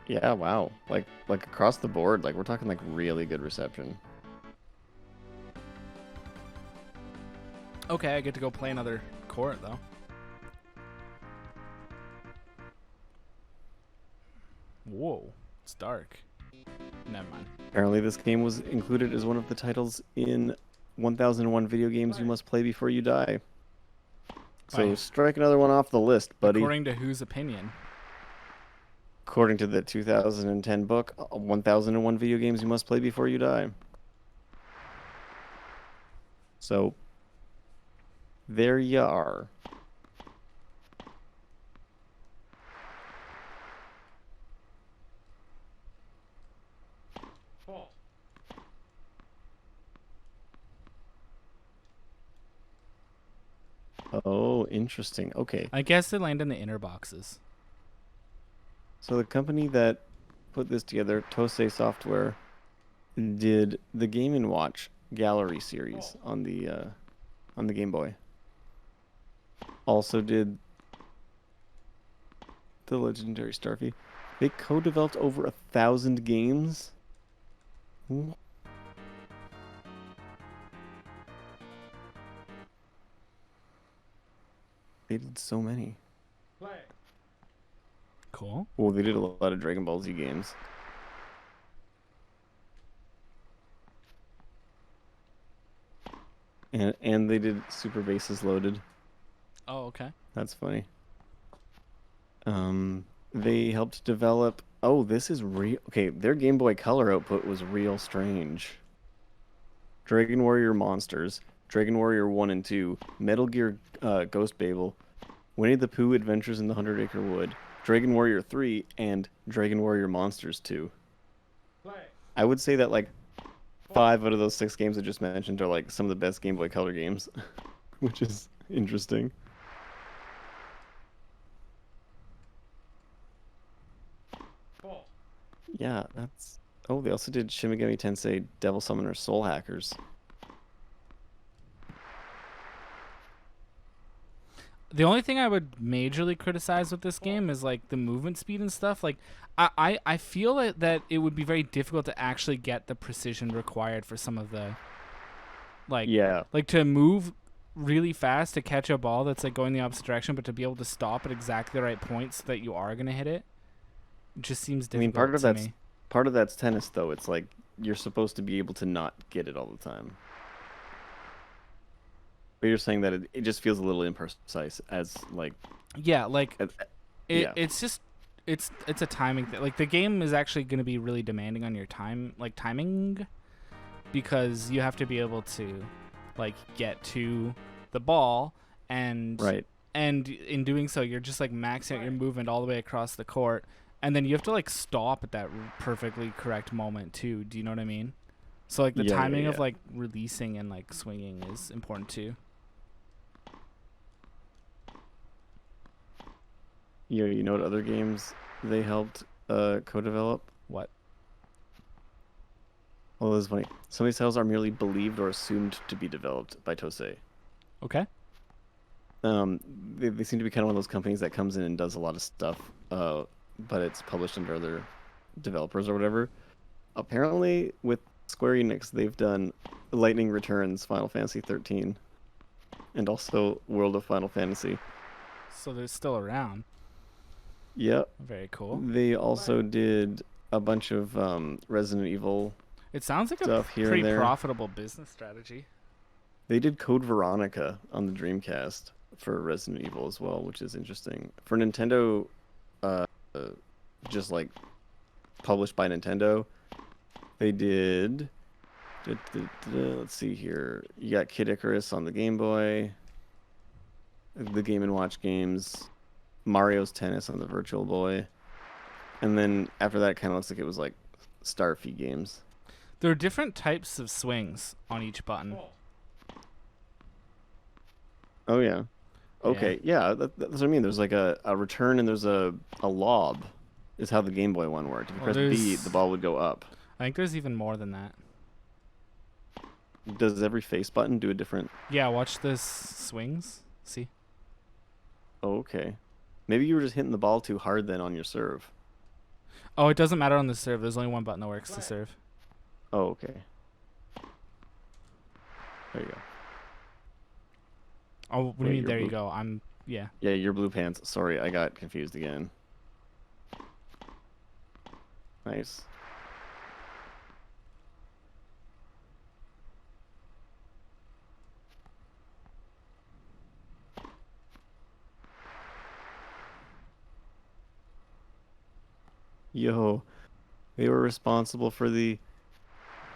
Yeah, wow. Like across the board, like we're talking like really good reception. Okay, I get to go play another court though. Whoa, it's dark. Never mind. Apparently this game was included as one of the titles in 1001 video games you must play before you die. So Right. strike another one off the list, buddy. According to whose opinion? According to the 2010 book, 1001 video games you must play before you die. So, there you are. Oh, interesting. Okay. I guess they land in the inner boxes. So the company that put this together, Tosei Software, did the Game & Watch Gallery series on the Game Boy. Also did the legendary Starfy. They co-developed over 1,000 games. Wh- They did so many. Cool. Well, they did a lot of Dragon Ball Z games. And they did Super Bases Loaded. Oh, okay. That's funny. They helped develop. Oh, this is real. Okay, their Game Boy Color output was real strange. Dragon Warrior Monsters, Dragon Warrior 1 and 2, Metal Gear Ghost Babel, Winnie the Pooh Adventures in the Hundred Acre Wood, Dragon Warrior 3, and Dragon Warrior Monsters 2. I would say that like 5 out of those 6 games I just mentioned are like some of the best Game Boy Color games, which is interesting. Yeah, that's... Oh, they also did Shin Megami Tensei Devil Summoner Soul Hackers. The only thing I would majorly criticize with this game is like the movement speed and stuff. Like, I feel that it would be very difficult to actually get the precision required for some of the, Yeah. like to move really fast to catch a ball that's like going the opposite direction, but to be able to stop at exactly the right point so that you are gonna hit it. It just seems difficult. I mean, me. part of that's tennis though. It's like you're supposed to be able to not get it all the time. But you're saying that it just feels a little imprecise as like Yeah, like yeah. it's just it's a timing thing. Like the game is actually going to be really demanding on your timing, because you have to be able to like get to the ball, and Right. and in doing so you're just like maxing out your movement all the way across the court, and then you have to like stop at that perfectly correct moment too. Do you know what I mean? So like the timing of like releasing and like swinging is important too. Yeah, you know what other games they helped co-develop? What? Well, this is funny. Some of these titles are merely believed or assumed to be developed by Tosei. Okay. They seem to be kind of one of those companies that comes in and does a lot of stuff, but it's published under other developers or whatever. Apparently, with Square Enix, they've done Lightning Returns, Final Fantasy 13, and also World of Final Fantasy. So they're still around. Yep. Very cool. They also did a bunch of Resident Evil. It sounds like stuff a here pretty and there. profitable business strategy. They did Code Veronica on the Dreamcast for Resident Evil as well, which is interesting. For Nintendo, just like published by Nintendo, they did. Let's see here. You got Kid Icarus on the Game Boy, the Game & Watch games, Mario's Tennis on the Virtual Boy, and then after that, it kind of looks like it was like Starfy games. There are different types of swings on each button. Oh yeah. Okay, yeah, that's what I mean. There's like a return and there's a lob, is how the Game Boy one worked. If you press B, the ball would go up. I think there's even more than that. Does every face button do a different... Yeah, watch this swings. See? Oh, okay. Maybe you were just hitting the ball too hard then on your serve. Oh, it doesn't matter on the serve. There's only one button that works to serve. Oh, okay. There you go. Oh, what do you mean there you go? Yeah. Yeah, your blue pants. Sorry, I got confused again. Nice. Yo, they were responsible for the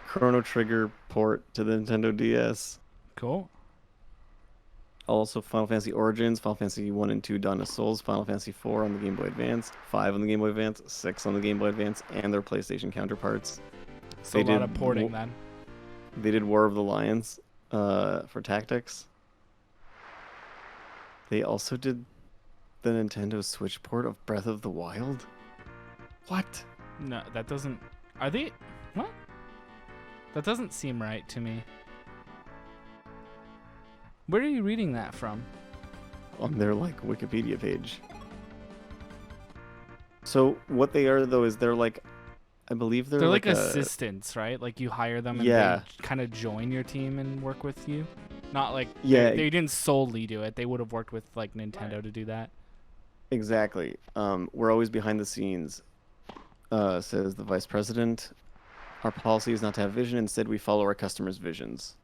Chrono Trigger port to the Nintendo DS. Cool. Also, Final Fantasy Origins, Final Fantasy 1 and 2 Dawn of Souls, Final Fantasy 4 on the Game Boy Advance, 5 on the Game Boy Advance, 6 on the Game Boy Advance, and their PlayStation counterparts. So a lot of porting then. They did War of the Lions for Tactics. They also did the Nintendo Switch port of Breath of the Wild. What? No, that doesn't... Are they... What? That doesn't seem right to me. Where are you reading that from? On their, like, Wikipedia page. So, what they are, though, is they're, like... I believe they're like assistants, right? Like, you hire them and they kind of join your team and work with you? Not like... Yeah. They didn't solely do it. They would have worked with, like, Nintendo to do that. Exactly. We're always behind the scenes, says the vice president. Our policy is not to have vision. Instead, we follow our customers' visions.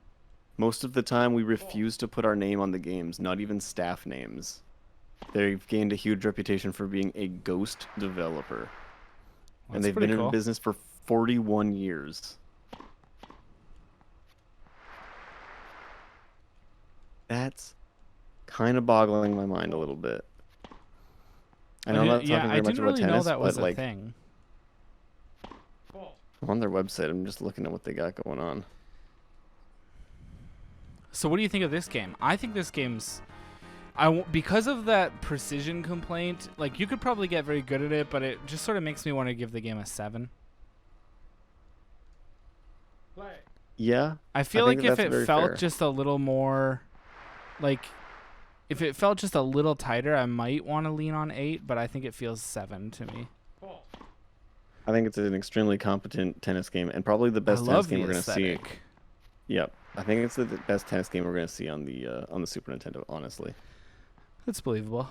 Most of the time, we refuse to put our name on the games, not even staff names. They've gained a huge reputation for being a ghost developer. And they've been in business for 41 years. That's kind of boggling my mind a little bit. I know I'm not Yeah, talking I very much didn't about really know tennis, that but was a like thing. on their website, I'm just looking at what they got going on. So what do you think of this game? I think this game's because of that precision complaint, like you could probably get very good at it, but it just sort of makes me want to give the game a 7. Yeah, I I feel think like that if that's it very felt fair. just a little more, like, if it felt just a little tighter, I might want to lean on 8, but I think it feels 7 to me. I think it's an extremely competent tennis game and probably the I best tennis love game the we're going to see. aesthetic. Yep. I think it's the best tennis game we're going to see on the Super Nintendo, honestly. It's believable.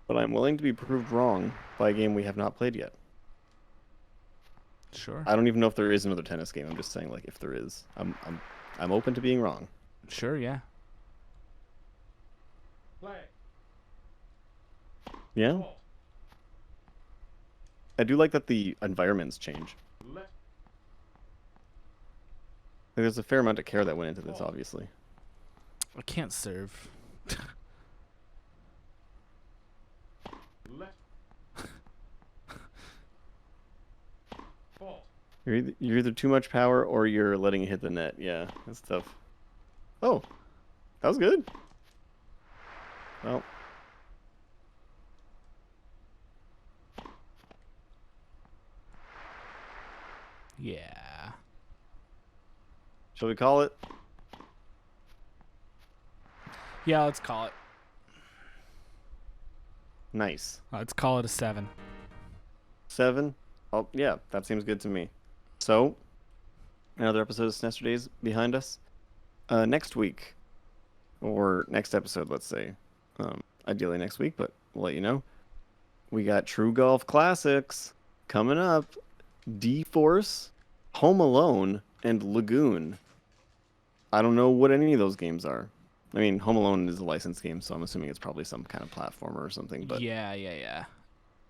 But I'm willing to be proved wrong by a game we have not played yet. Sure. I don't even know if there is another tennis game. I'm just saying, like, if there is, I'm open to being wrong. Sure, yeah. Yeah. I do like that the environments change. Like, there's a fair amount of care that went into this, obviously. I can't serve. You're either too much power or you're letting it hit the net. Yeah, that's tough. Oh, that was good. Well, Yeah. shall we call it? Yeah, let's call it. Nice. Let's call it a 7. 7? Oh, yeah, that seems good to me. So, another episode of SNESterdays behind us. Next week, or next episode, let's say. Ideally next week, but we'll let you know. We got True Golf Classics coming up. D-Force, Home Alone, and Lagoon. I don't know what any of those games are. I mean, Home Alone is a licensed game, so I'm assuming it's probably some kind of platformer or something. But Yeah.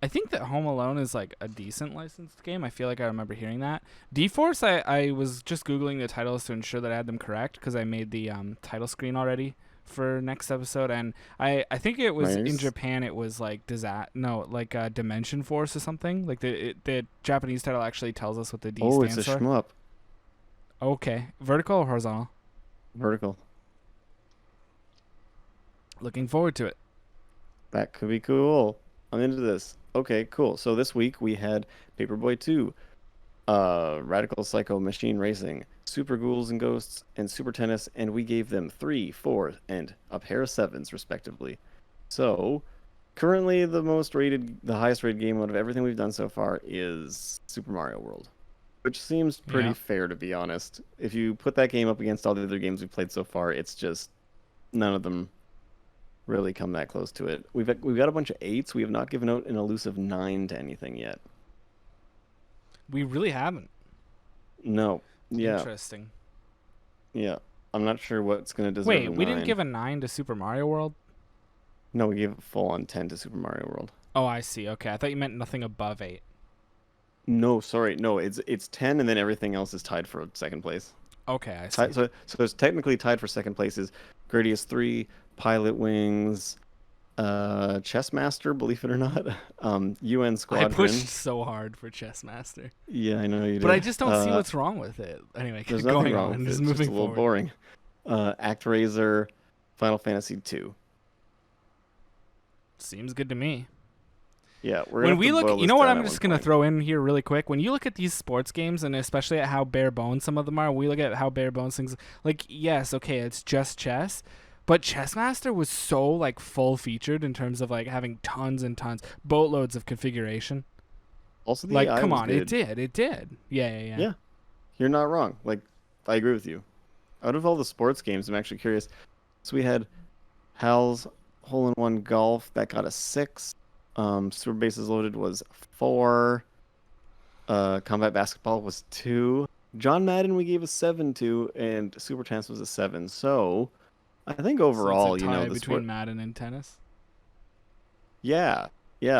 I think that Home Alone is like a decent licensed game. I feel like I remember hearing that. D-Force, I was just Googling the titles to ensure that I had them correct because I made the title screen already for next episode. And I think it was in Nice. Japan, it was like Dimension Force or something. Like the Japanese title actually tells us what the D Oh, it's stands a for. shmup. Okay. Vertical or horizontal? Vertical. Looking forward to it. That could be cool. I'm into this. Okay, cool. So this week we had Paperboy 2, Radical Psycho Machine Racing, Super Ghouls and Ghosts, and Super Tennis, and we gave them 3, 4, and a pair of 7s, respectively. So, currently the highest rated game out of everything we've done so far is Super Mario World, which seems pretty Yeah. fair, to be honest. If you put that game up against all the other games we've played so far, it's just none of them really come that close to it. We've got a bunch of 8s. We have not given out an elusive 9 to anything yet. We really haven't. No. Yeah. Interesting. Yeah. I'm not sure what's going to deserve Wait, a we 9. didn't give a 9 to Super Mario World? No, we gave a full on 10 to Super Mario World. Oh, I see. Okay, I thought you meant nothing above 8. No, sorry. No, it's 10 and then everything else is tied for second place. Okay, I see. So it's technically tied for second places. Gradius 3, Pilot Wings, Chess Master, believe it or not. UN Squadron. I pushed so hard for Chess Master. Yeah, I know you did. But I just don't see what's wrong with it. Anyway, There's nothing going wrong on. with it. Just It's moving just a little forward. boring. ActRaiser, Final Fantasy 2. Seems good to me. Yeah, we're When gonna we have to look, boil you this know what down I'm at just one going to point. throw in here really quick. When you look at these sports games, and especially at how bare bones some of them are, we look at how bare bones things, like, yes, okay, it's just chess, but Chess Master was so, like, full featured in terms of, like, having tons and tons, boatloads of configuration. Also, the Like, AI come was on, good. it did. Yeah. Yeah, you're not wrong. Like, I agree with you. Out of all the sports games, I'm actually curious. So we had Hal's Hole-in-One Golf that got a 6. Super Bases Loaded was 4. Combat Basketball was 2. John Madden we gave a 7 to, and Super Tennis was a 7. So I think overall, so it's a tie the between sport. Madden and tennis. Yeah,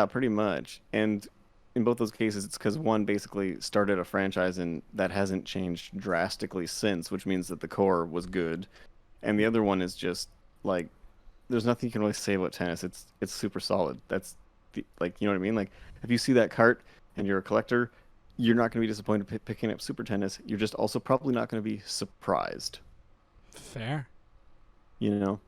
pretty much. And in both those cases, it's because one basically started a franchise and that hasn't changed drastically since, which means that the core was good. and the other one is just like there's nothing you can really say about tennis. It's super solid. That's like, you know what I mean? Like if you see that cart and you're a collector, you're not going to be disappointed picking up Super Tennis. You're just also probably not going to be surprised, Fair. you know?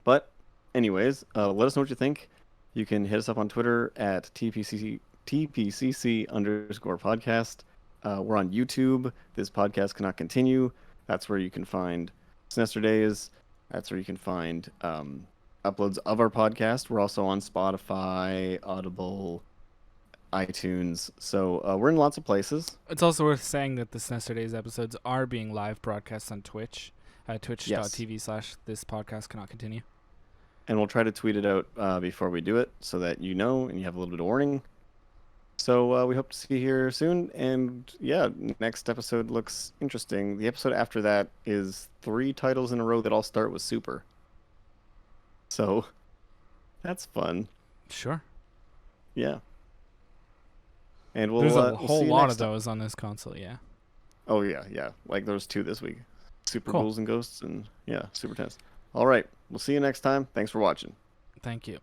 But anyways, let us know what you think. You can hit us up on Twitter at TPCC_podcast. We're on YouTube. This podcast cannot continue. That's where you can find SNESterdays. That's where you can find uploads of our podcast. We're also on Spotify, Audible, iTunes. So we're in lots of places. It's also worth saying that the SNESterdays episodes are being live broadcast on Twitch, twitch.tv/this podcast cannot continue. And we'll try to tweet it out before we do it so that you know and you have a little bit of warning. So we hope to see you here soon. And yeah, next episode looks interesting. The episode after that is 3 titles in a row that all start with Super. So that's fun. Sure. Yeah. And we'll There's a we'll whole see you lot next of time. those on this console, yeah. Oh yeah, yeah. Like there's 2 this week. Super Cool. Ghouls and Ghosts and yeah, Super Tennis. All right. We'll see you next time. Thanks for watching. Thank you.